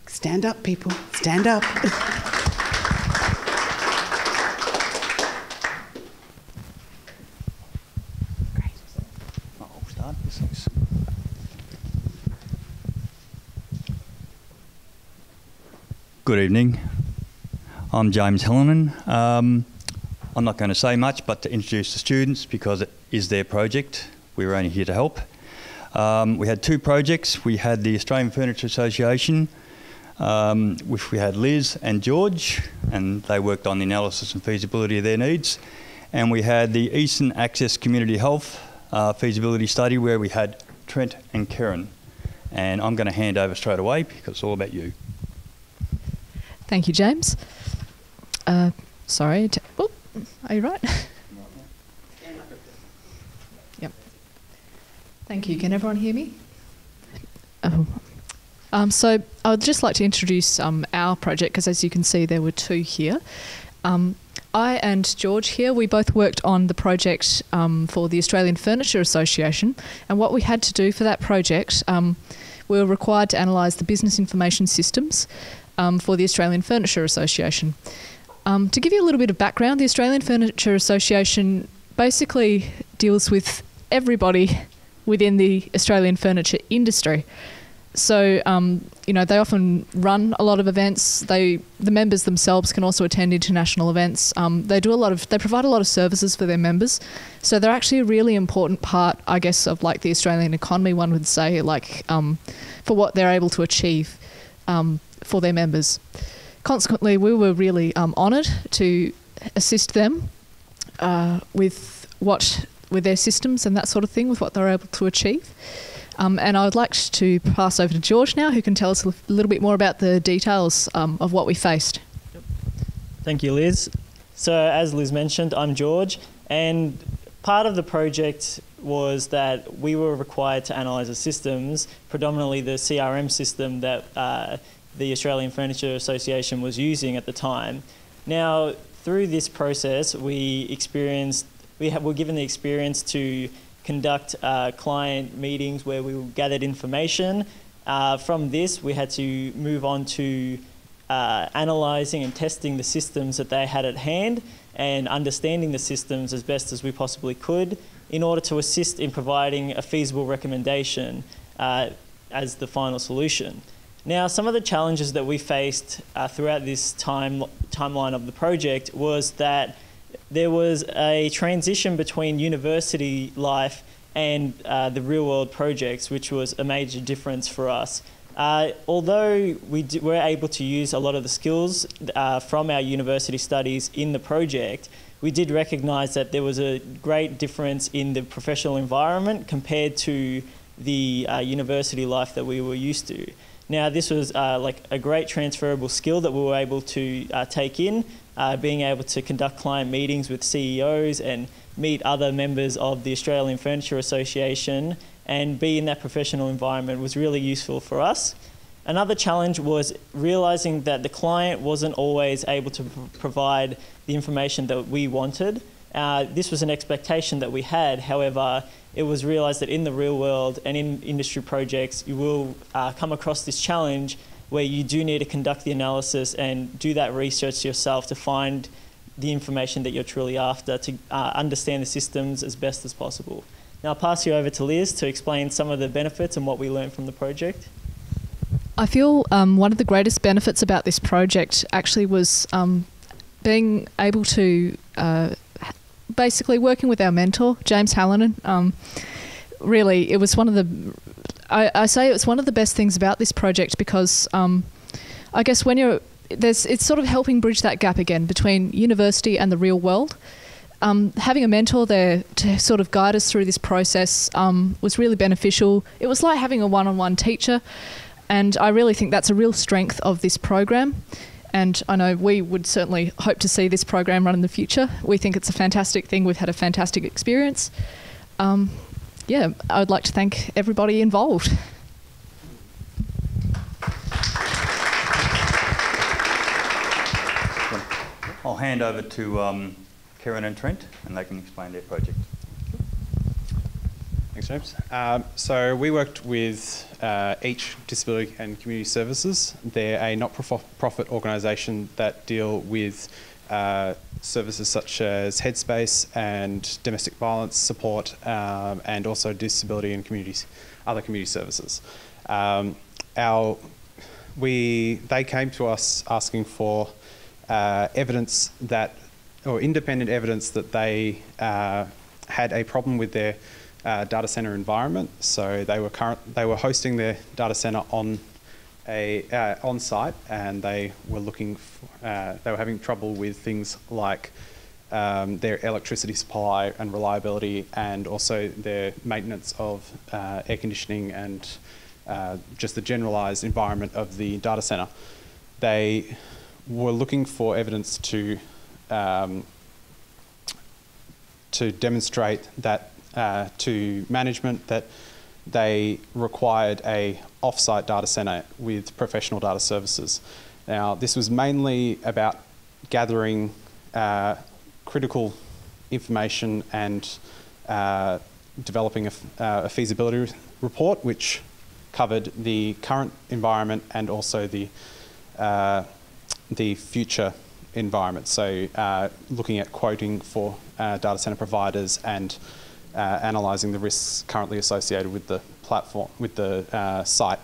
stand up, people, stand up. Good evening. I'm James Hellinan. I'm not going to say much, but to introduce the students, because it is their project. We were only here to help. We had two projects. We had the Australian Furniture Association, which we had Liz and George, and they worked on the analysis and feasibility of their needs. And we had the Eastern Access Community Health feasibility study, where we had Trent and Karen. And I'm going to hand over straight away because it's all about you. Thank you, James. Sorry. Oh, are you right? Yep. Thank you. Can everyone hear me? Oh. So I would just like to introduce our project, because as you can see, there were two here. I and George here, we both worked on the project for the Australian Furniture Association, and what we had to do for that project, we were required to analyse the business information systems for the Australian Furniture Association. To give you a little bit of background, the Australian Furniture Association basically deals with everybody within the Australian furniture industry. So, they often run a lot of events. The members themselves can also attend international events. They provide a lot of services for their members. So they're actually a really important part, I guess, of like the Australian economy, one would say, for what they're able to achieve for their members. Consequently, we were really honoured to assist them with their systems and that sort of thing, with what they're able to achieve. And I would like to pass over to George now, who can tell us a little bit more about the details of what we faced. Thank you, Liz. So as Liz mentioned, I'm George, and part of the project was that we were required to analyse the systems, predominantly the CRM system that the Australian Furniture Association was using at the time. Now, through this process, we were given the experience to conduct client meetings where we gathered information. From this, we had to move on to analysing and testing the systems that they had at hand and understanding the systems as best as we possibly could in order to assist in providing a feasible recommendation as the final solution. Now, some of the challenges that we faced throughout this timeline of the project was that there was a transition between university life and the real-world projects, which was a major difference for us. Although we were able to use a lot of the skills from our university studies in the project, we did recognise that there was a great difference in the professional environment compared to the university life that we were used to. Now, this was like a great transferable skill that we were able to take in, being able to conduct client meetings with CEOs and meet other members of the Australian Furniture Association and be in that professional environment was really useful for us. Another challenge was realising that the client wasn't always able to provide the information that we wanted. This was an expectation that we had. However, it was realised that in the real world and in industry projects, you will come across this challenge where you do need to conduct the analysis and do that research yourself to find the information that you're truly after, to understand the systems as best as possible. Now I'll pass you over to Liz to explain some of the benefits and what we learned from the project. I feel one of the greatest benefits about this project actually was being able to basically working with our mentor, James Hallinan. Really, it was one of the I say it's one of the best things about this project because I guess when it's sort of helping bridge that gap again between university and the real world. Having a mentor there to sort of guide us through this process was really beneficial. It was like having a one-on-one teacher, and I really think that's a real strength of this program. And I know we would certainly hope to see this program run in the future. We think it's a fantastic thing. We've had a fantastic experience. I would like to thank everybody involved. I'll hand over to Karen and Trent, and they can explain their project. Thanks, James. So we worked with each Disability and Community Services. They're a not-for-profit organisation that deal with services such as headspace and domestic violence support, and also disability and other community services. They came to us asking for independent evidence that they had a problem with their data center environment. So they were hosting their data center on site, and they were having trouble with things like their electricity supply and reliability, and also their maintenance of air conditioning and just the generalised environment of the data center. They were looking for evidence to demonstrate that to management that they required a off-site data center with professional data services. Now, this was mainly about gathering critical information and developing a feasibility report, which covered the current environment and also the future environment. So looking at quoting for data center providers and analysing the risks currently associated with the platform, with the site.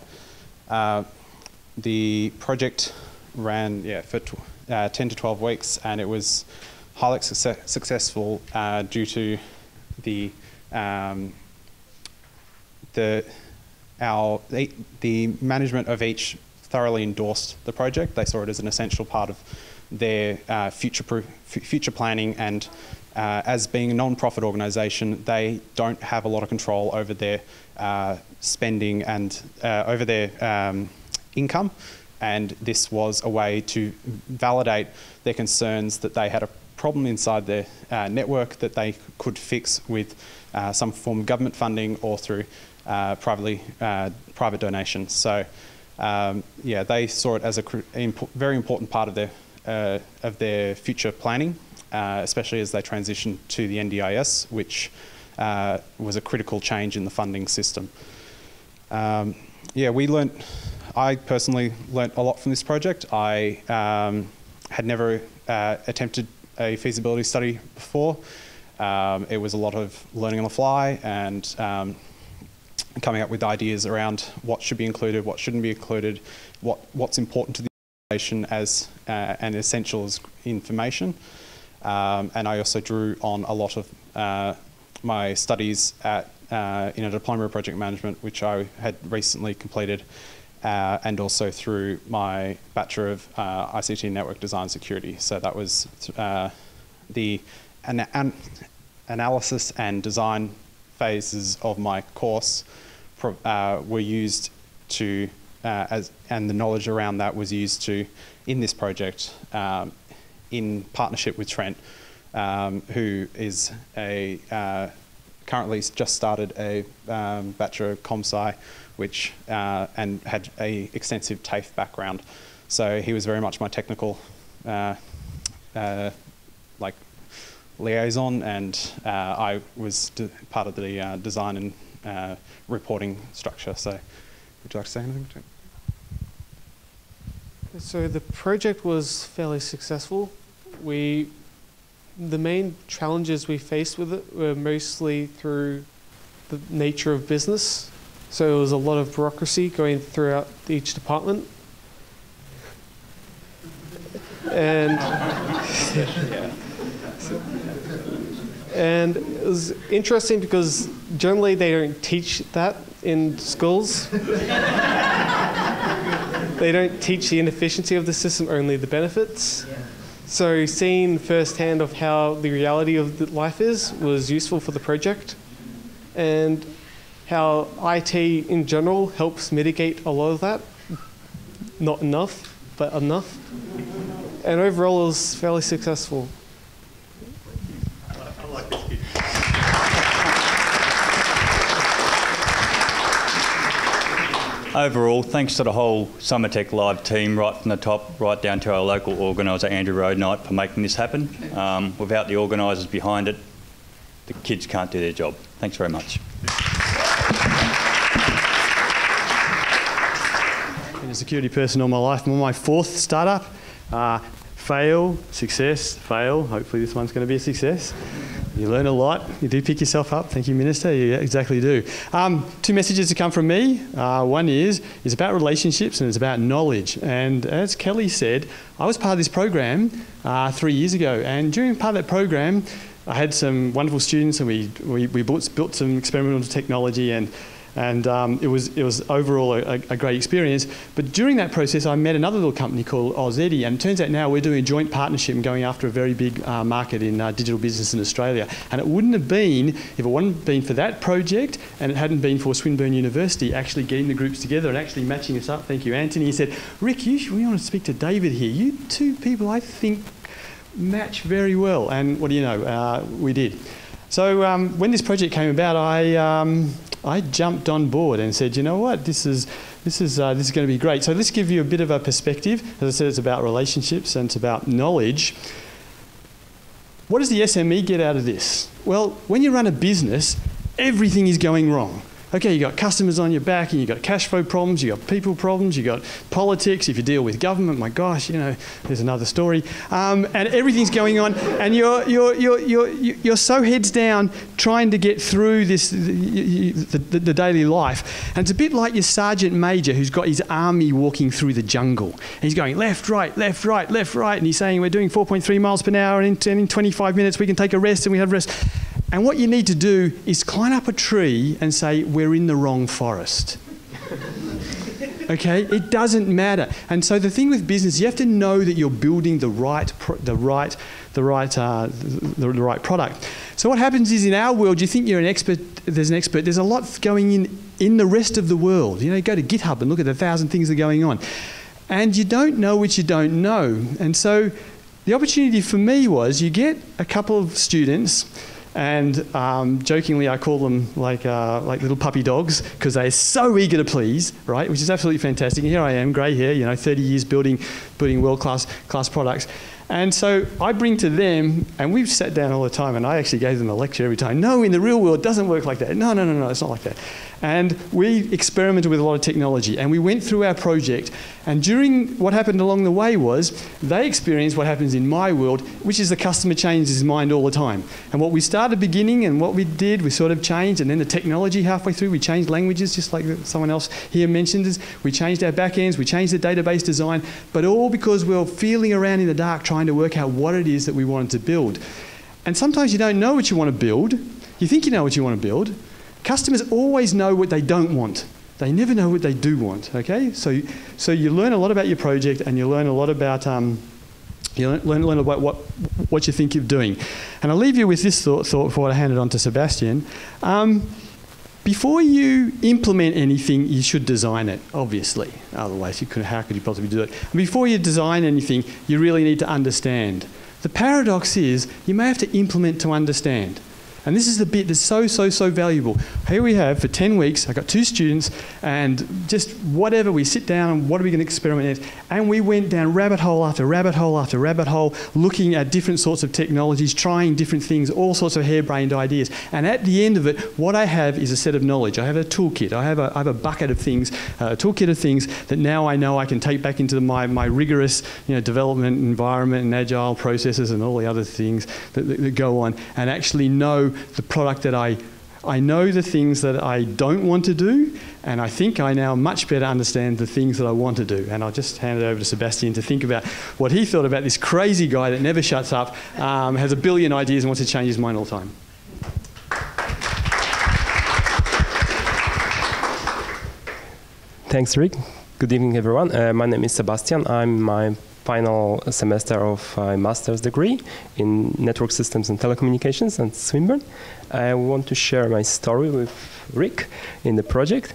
The project ran for 10 to 12 weeks, and it was highly successful due to the management of each thoroughly endorsed the project. They saw it as an essential part of their future planning, and as being a non-profit organisation, they don't have a lot of control over their spending and over their income, and this was a way to validate their concerns that they had a problem inside their network that they could fix with some form of government funding or through private donations. So they saw it as a very important part of their future planning, especially as they transitioned to the NDIS, which was a critical change in the funding system. I personally learnt a lot from this project. I had never attempted a feasibility study before. It was a lot of learning on the fly and coming up with ideas around what should be included, what shouldn't be included, what's important to the organisation as and essential as information. And I also drew on a lot of my studies in a diploma of project management, which I had recently completed, and also through my Bachelor of ICT Network Design Security. So that was the analysis and design phases of my course were used to, and the knowledge around that was used to, in this project, in partnership with Trent, who is currently just started a Bachelor of Com Sci, which and had a extensive TAFE background. So he was very much my technical liaison, and I was part of the design and reporting structure. So would you like to say anything? So the project was fairly successful. The main challenges we faced with it were mostly through the nature of business. So it was a lot of bureaucracy going throughout each department. And and it was interesting because generally they don't teach that in schools. They don't teach the inefficiency of the system, only the benefits. Yeah. So seeing firsthand of how the reality of the life is was useful for the project, and how IT in general helps mitigate a lot of that. Not enough, but enough. And overall it was fairly successful. I like this bit. Overall, thanks to the whole SummerTech Live team, right from the top, right down to our local organiser, Andrew Roadnight, for making this happen. Without the organisers behind it, the kids can't do their job. Thanks very much. Been a security person all my life. I'm on my fourth startup. Fail, success, fail. Hopefully this one's going to be a success. You learn a lot. You do pick yourself up. Thank you, Minister. You exactly do. Two messages to come from me. One is about relationships and it's about knowledge. And as Kelly said, I was part of this program 3 years ago. And during part of that program, I had some wonderful students, and we built some experimental technology, and it was overall a great experience. But during that process, I met another little company called Ozedi, and it turns out now we're doing a joint partnership and going after a very big market in digital business in Australia. And it wouldn't have been, if it wouldn't have been for that project, and it hadn't been for Swinburne University actually getting the groups together and actually matching us up. Thank you, Anthony. He said, Rick, we want to speak to David here. You two people, I think, match very well. And what do you know? We did. So when this project came about, I jumped on board and said, you know what, this is going to be great. So let's give you a bit of a perspective. As I said, it's about relationships and it's about knowledge. What does the SME get out of this? Well, when you run a business, everything is going wrong. Okay, you got customers on your back, and you got cash flow problems, you got people problems, you got politics. If you deal with government, my gosh, you know, there's another story. And everything's going on, and you're so heads down trying to get through this the daily life. And it's a bit like your sergeant major who's got his army walking through the jungle. And he's going left, right, left, right, left, right, and he's saying we're doing 4.3 miles per hour, and in 25 minutes we can take a rest, and we have rest. And what you need to do is climb up a tree and say, we're in the wrong forest. Okay, it doesn't matter. And so the thing with business, you have to know that you're building the right product. So what happens is in our world, you think you're an expert. There's a lot going in the rest of the world. You know, you go to GitHub and look at the 1,000 things that are going on, and you don't know what you don't know. And so the opportunity for me was you get a couple of students. And jokingly, I call them like little puppy dogs because they're so eager to please, right? Which is absolutely fantastic. And here I am, grey hair, you know, 30 years building world-class products. And so I bring to them, and we've sat down all the time, and I actually gave them a lecture every time. No, in the real world, it doesn't work like that. No, it's not like that. And we experimented with a lot of technology, and we went through our project, and during what happened along the way was they experienced what happens in my world, which is the customer changes his mind all the time. And what we started beginning and what we did, we sort of changed, and then the technology halfway through, we changed languages, just like someone else here mentioned. We changed our back ends, we changed the database design, but all because we were feeling around in the dark trying to work out what it is that we wanted to build. And sometimes you don't know what you want to build. You think you know what you want to build. Customers always know what they don't want. They never know what they do want, okay? So you learn a lot about your project, and you learn a lot about learn about what you think you're doing. And I'll leave you with this thought before I hand it on to Sebastian. Before you implement anything, you should design it, obviously. Otherwise, how could you possibly do it? And before you design anything, you really need to understand. The paradox is you may have to implement to understand. And this is the bit that's so valuable. Here we have, for 10 weeks, I got 2 students, and just whatever, we sit down and what are we going to experiment with? And we went down rabbit hole after rabbit hole after rabbit hole, looking at different sorts of technologies, trying different things, all sorts of harebrained ideas. And at the end of it, what I have is a set of knowledge. I have a toolkit. I have a bucket of things, a toolkit of things that now I know I can take back into my rigorous development environment and agile processes and all the other things that go on, and actually know the product that I know the things that I don't want to do, and I think I now much better understand the things that I want to do. And I'll just hand it over to Sebastian to think about what he thought about this crazy guy that never shuts up, has a billion ideas and wants to change his mind all the time. Thanks, Rick. Good evening, everyone. My name is Sebastian. I'm my final semester of a master's degree in network systems and telecommunications at Swinburne. I want to share my story with Rick in the project.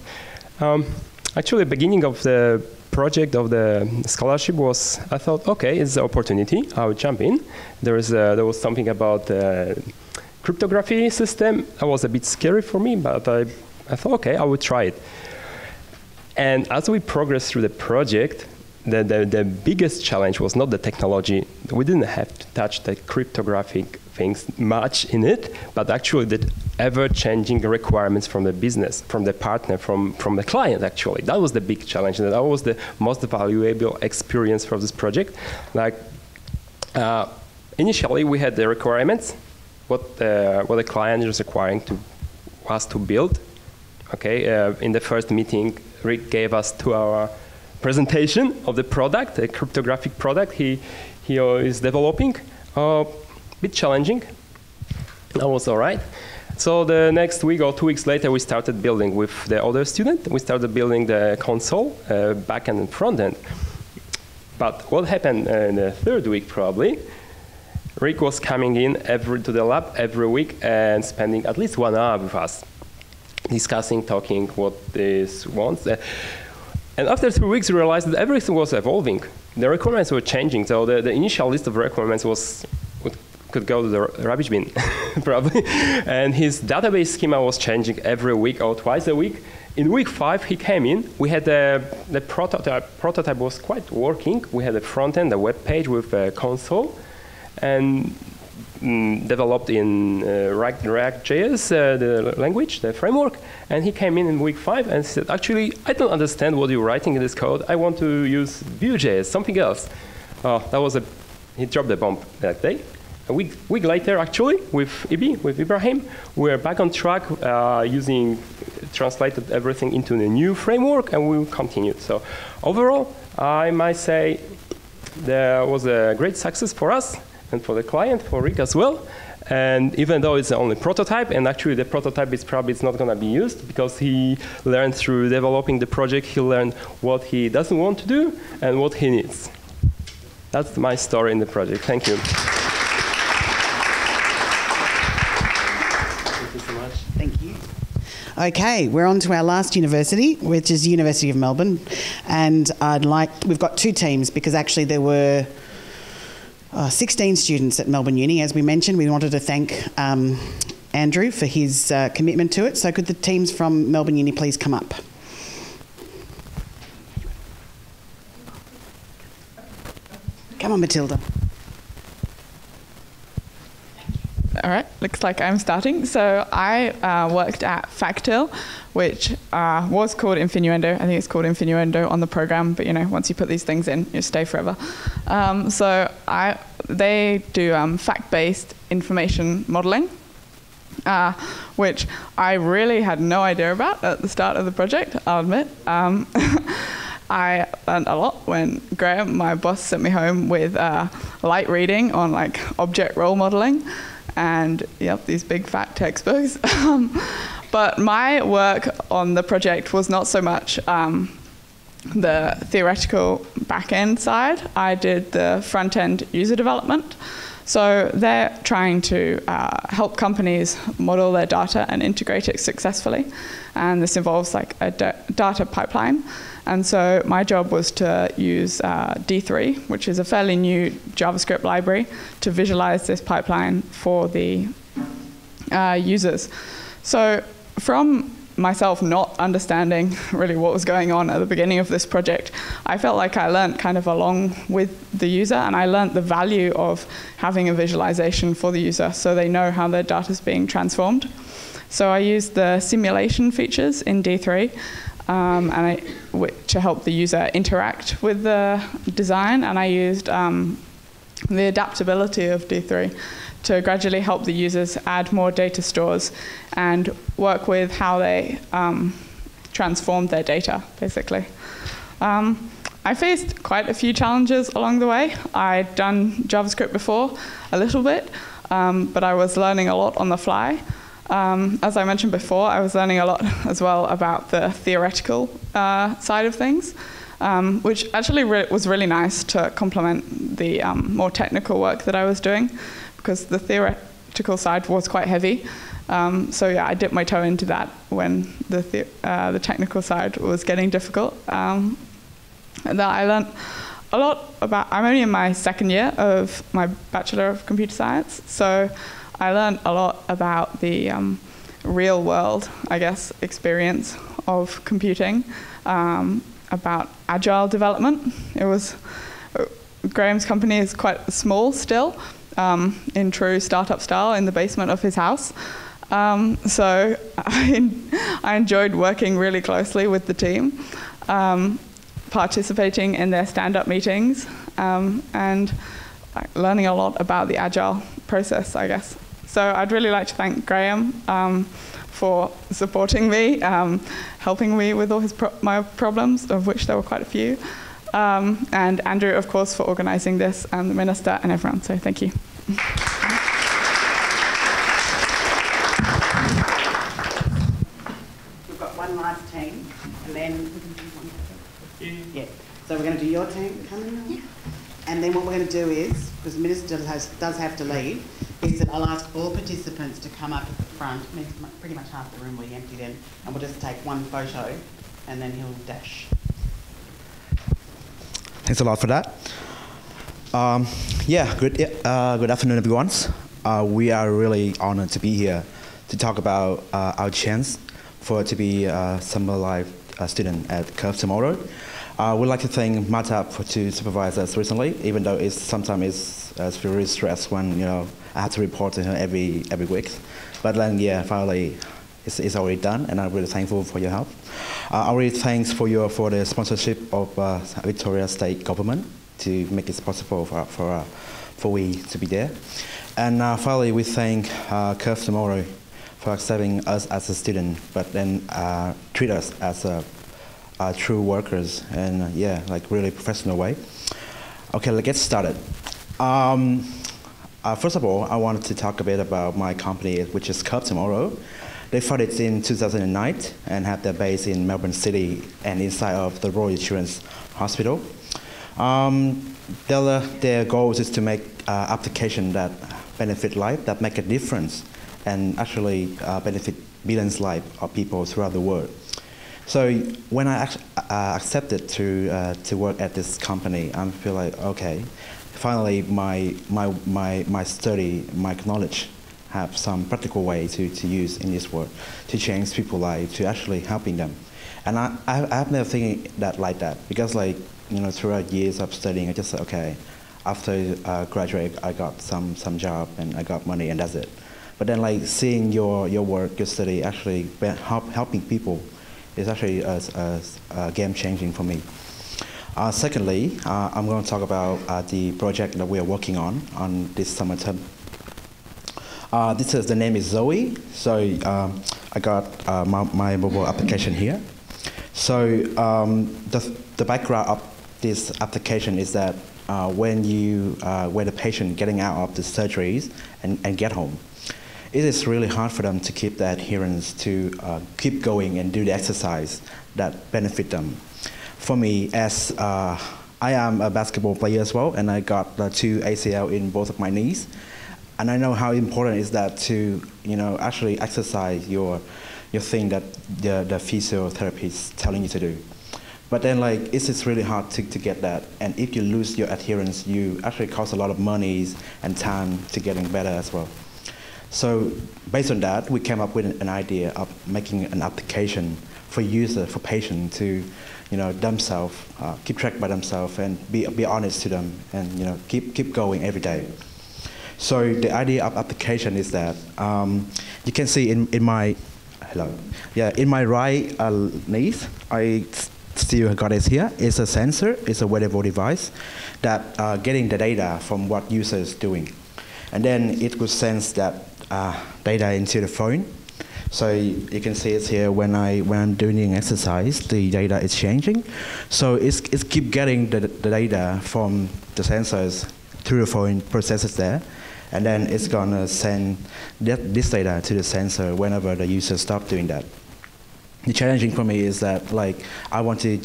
Actually, the beginning of the project of the scholarship was, I thought, okay, it's an opportunity. I would jump in. There was something about the cryptography system. That was a bit scary for me, but I thought, okay, I would try it. And as we progressed through the project, the biggest challenge was not the technology. We didn't have to touch the cryptographic things much in it, but actually the ever-changing requirements from the business, from the partner, from the client, actually. That was the big challenge, and that was the most valuable experience for this project. Like, initially, we had the requirements, what the client is requiring us to build. Okay, in the first meeting, Rick gave us 2-hour presentation of the product, a cryptographic product he is developing. Bit challenging. That was all right. So the next week or 2 weeks later, we started building with the other student. We started building the console, back end and front end. But what happened in the 3rd week, probably, Rick was coming in to the lab every week and spending at least 1 hour with us, discussing, talking what this wants. And after 3 weeks, we realized that everything was evolving. The requirements were changing. So the initial list of requirements could go to the rubbish bin, probably. And his database schema was changing every week or twice a week. In week 5, he came in. We had the prototype was quite working. We had a front end, a web page with a console. And developed in React.js, the language, the framework, and he came in week 5 and said, actually, I don't understand what you're writing in this code. I want to use Vue.js, something else. He dropped the bomb that day. A week later, actually, with Ibrahim, we're back on track translated everything into the new framework, and we'll continue. So overall, I might say there was a great success for us and for the client, for Rick as well. And even though it's only prototype, and actually the prototype is probably not going to be used because he learned through developing the project, he learned what he doesn't want to do and what he needs. That's my story in the project. Thank you. Thank you. Okay, we're on to our last university, which is University of Melbourne. And we've got 2 teams because actually there were 16 students at Melbourne Uni. As we mentioned, we wanted to thank Andrew for his commitment to it. So could the teams from Melbourne Uni please come up? Come on, Matilda. All right, looks like I'm starting. So I worked at Factil, which was called Infinuendo. I think it's called Infinuendo on the program, but once you put these things in, you stay forever. They do fact-based information modeling, which I really had no idea about at the start of the project, I'll admit. I learned a lot when Graham, my boss, sent me home with light reading on object role modeling. And these big fat textbooks. But my work on the project was not so much the theoretical back-end side. I did the front-end user development. So they're trying to help companies model their data and integrate it successfully. And this involves a data pipeline. And so my job was to use D3, which is a fairly new JavaScript library, to visualize this pipeline for the users. So from myself not understanding really what was going on at the beginning of this project, I felt like I learned kind of along with the user, and I learned the value of having a visualization for the user so they know how their data is being transformed. So I used the simulation features in D3 to help the user interact with the design, and I used the adaptability of D3 to gradually help the users add more data stores and work with how they transformed their data, basically. I faced quite a few challenges along the way. I'd done JavaScript before, a little bit, but I was learning a lot on the fly. As I mentioned before, I was learning a lot as well about the theoretical side of things, which actually was really nice to complement the more technical work that I was doing, because the theoretical side was quite heavy. So yeah, I dipped my toe into that when the technical side was getting difficult. And that I learned a lot about. I'm only in my 2nd year of my Bachelor of Computer Science, so I learned a lot about the real world, I guess, experience of computing, about agile development. Graham's company is quite small still, in true startup style, in the basement of his house. So I enjoyed working really closely with the team, participating in their stand-up meetings, and learning a lot about the agile process, I guess. So I'd really like to thank Graham for supporting me, helping me with all my problems, of which there were quite a few, and Andrew, of course, for organising this, and the Minister and everyone. So thank you. We've got one last team, and then we can do one. Yeah. So we're going to do your team coming up. And then what we're going to do is, because the Minister does have to leave, is that I'll ask all participants to come up at the front. I mean, pretty much half the room will be empty then, and we'll just take one photo, and then he'll dash. Thanks a lot for that. Good afternoon, everyone. We are really honored to be here to talk about our chance to be a Summer Live student at Curve tomorrow. We'd like to thank Marta to supervise us recently, even though sometimes it's very stressful when I have to report to her every week. But then, yeah, finally, it's already done, and I'm really thankful for your help. I really thanks for the sponsorship of Victoria State Government to make it possible for we to be there. And finally, we thank Curve Tomorrow for accepting us as a student, but then treat us as true workers, and yeah, like really professional way. Okay, let's get started. First of all, I wanted to talk a bit about my company, which is Curve Tomorrow. They founded in 2009 and have their base in Melbourne City and inside of the Royal Insurance Hospital. Their goals is to make applications that benefit life, that make a difference, and actually benefit billions lives of people throughout the world. So when I accepted to work at this company, I feel like, okay, finally my study, my knowledge have some practical way to use in this world, to change people's lives, to actually helping them. And I've never thinking that like that, because like, you know, throughout years of studying, I just said, okay, after graduate, I got some job and I got money and that's it. But then like seeing your work, your study actually helping people is actually game changing for me. Secondly, I'm going to talk about the project that we are working on this summer term. The name is Zoe. So I got my mobile application here. So the background of this application is that when the patient getting out of the surgeries and get home, it is really hard for them to keep the adherence to keep going and do the exercise that benefit them. For me, as I am a basketball player as well, and I got 2 ACL in both of my knees, and I know how important it is that to actually exercise your thing that the physiotherapy is telling you to do. But then like it's really hard to get that, and if you lose your adherence, you actually cost a lot of money and time to getting better as well. So based on that, we came up with an idea of making an application for patient to, themselves, keep track by themselves and be honest to them, and keep going every day. So the idea of application is that you can see in my right knee, I still got it here. It's a sensor. It's a wearable device that getting the data from what user is doing, and then it will sense that data into the phone. So you can see it here when I'm doing an exercise, the data is changing. So it's keep getting the data from the sensors through the phone, processes there, and then it's gonna send this data to the sensor whenever the user stops doing that. The challenging for me is that like I want to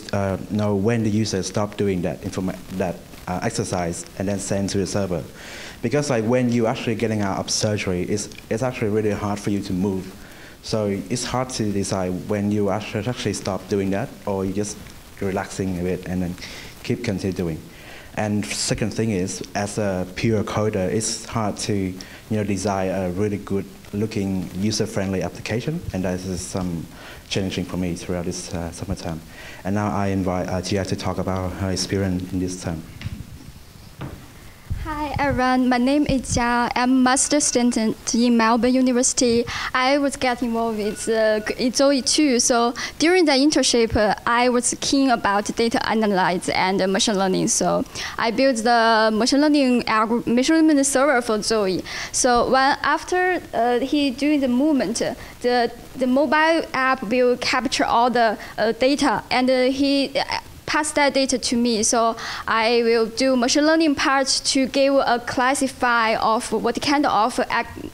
know when the user stop doing that exercise and then send to the server. Because like when you actually getting out of surgery, it's actually really hard for you to move. So it's hard to decide when you actually stop doing that, or you just relaxing a bit and then continue doing. And second thing is, as a pure coder, it's hard to design a really good looking user-friendly application, and that is some challenging for me throughout this summertime. And now I invite Gia to talk about her experience in this term. Hi everyone, my name is Jia. I'm a master student in Melbourne University. I was getting involved with Zoe too. So during the internship, I was keen about data analysis and machine learning. So I built the machine learning measurement server for Zoe. So after he doing the movement, the mobile app will capture all the data, and he pass that data to me. So I will do machine learning parts to give a classify of what kind of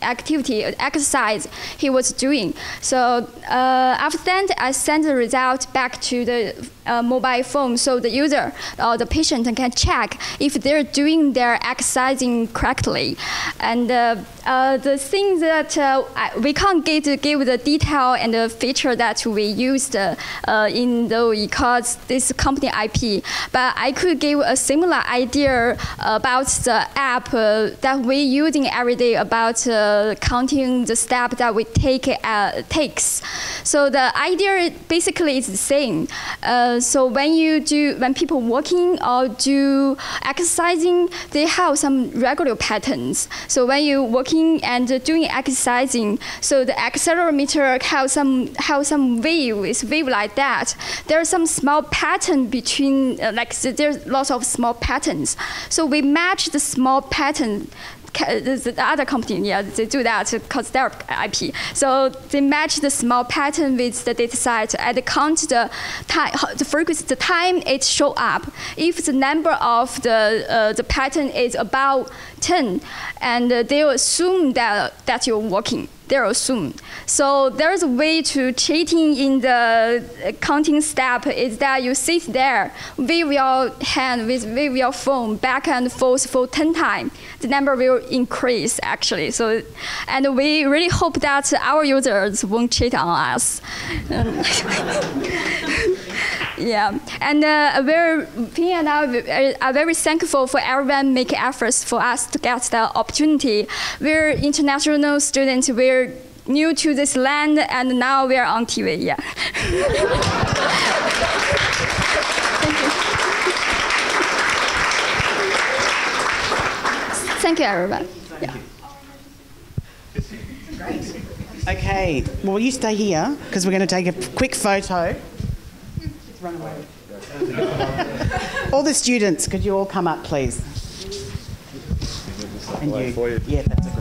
activity, exercise he was doing. So after that, I send the result back to the mobile phone, so the user or the patient can check if they're doing their exercising correctly. And the thing that we can't give the detail and the feature that we used in the because this company IP, but I could give a similar idea about the app that we're using every day, about counting the step that we takes. So the idea basically is the same. So when people walking or do exercising, they have some regular patterns. So when you walking walking and doing exercising. So the accelerometer have some wave like that. There's some small pattern between there's lots of small patterns. So we match the small pattern. The other company, yeah, they do that because they're IP. So they match the small pattern with the data set and count the time, the frequency, the time it show up. If the number of the pattern is about 10, and they assume that you're walking. They're assumed. So there's a way to cheating in the counting step is that you sit there with your hand, with your phone, back and forth for 10 times. The number will increase actually. So, and we really hope that our users won't cheat on us. Yeah, and Ping and I are very thankful for everyone making efforts for us to get the opportunity. We're international students, we're new to this land, and now we're on TV, yeah. Thank you, everyone. Thank you. Great. Okay, well, you stay here, because we're going to take a quick photo. Run away. All the students, could you all come up, please? And you. Yeah, that's okay.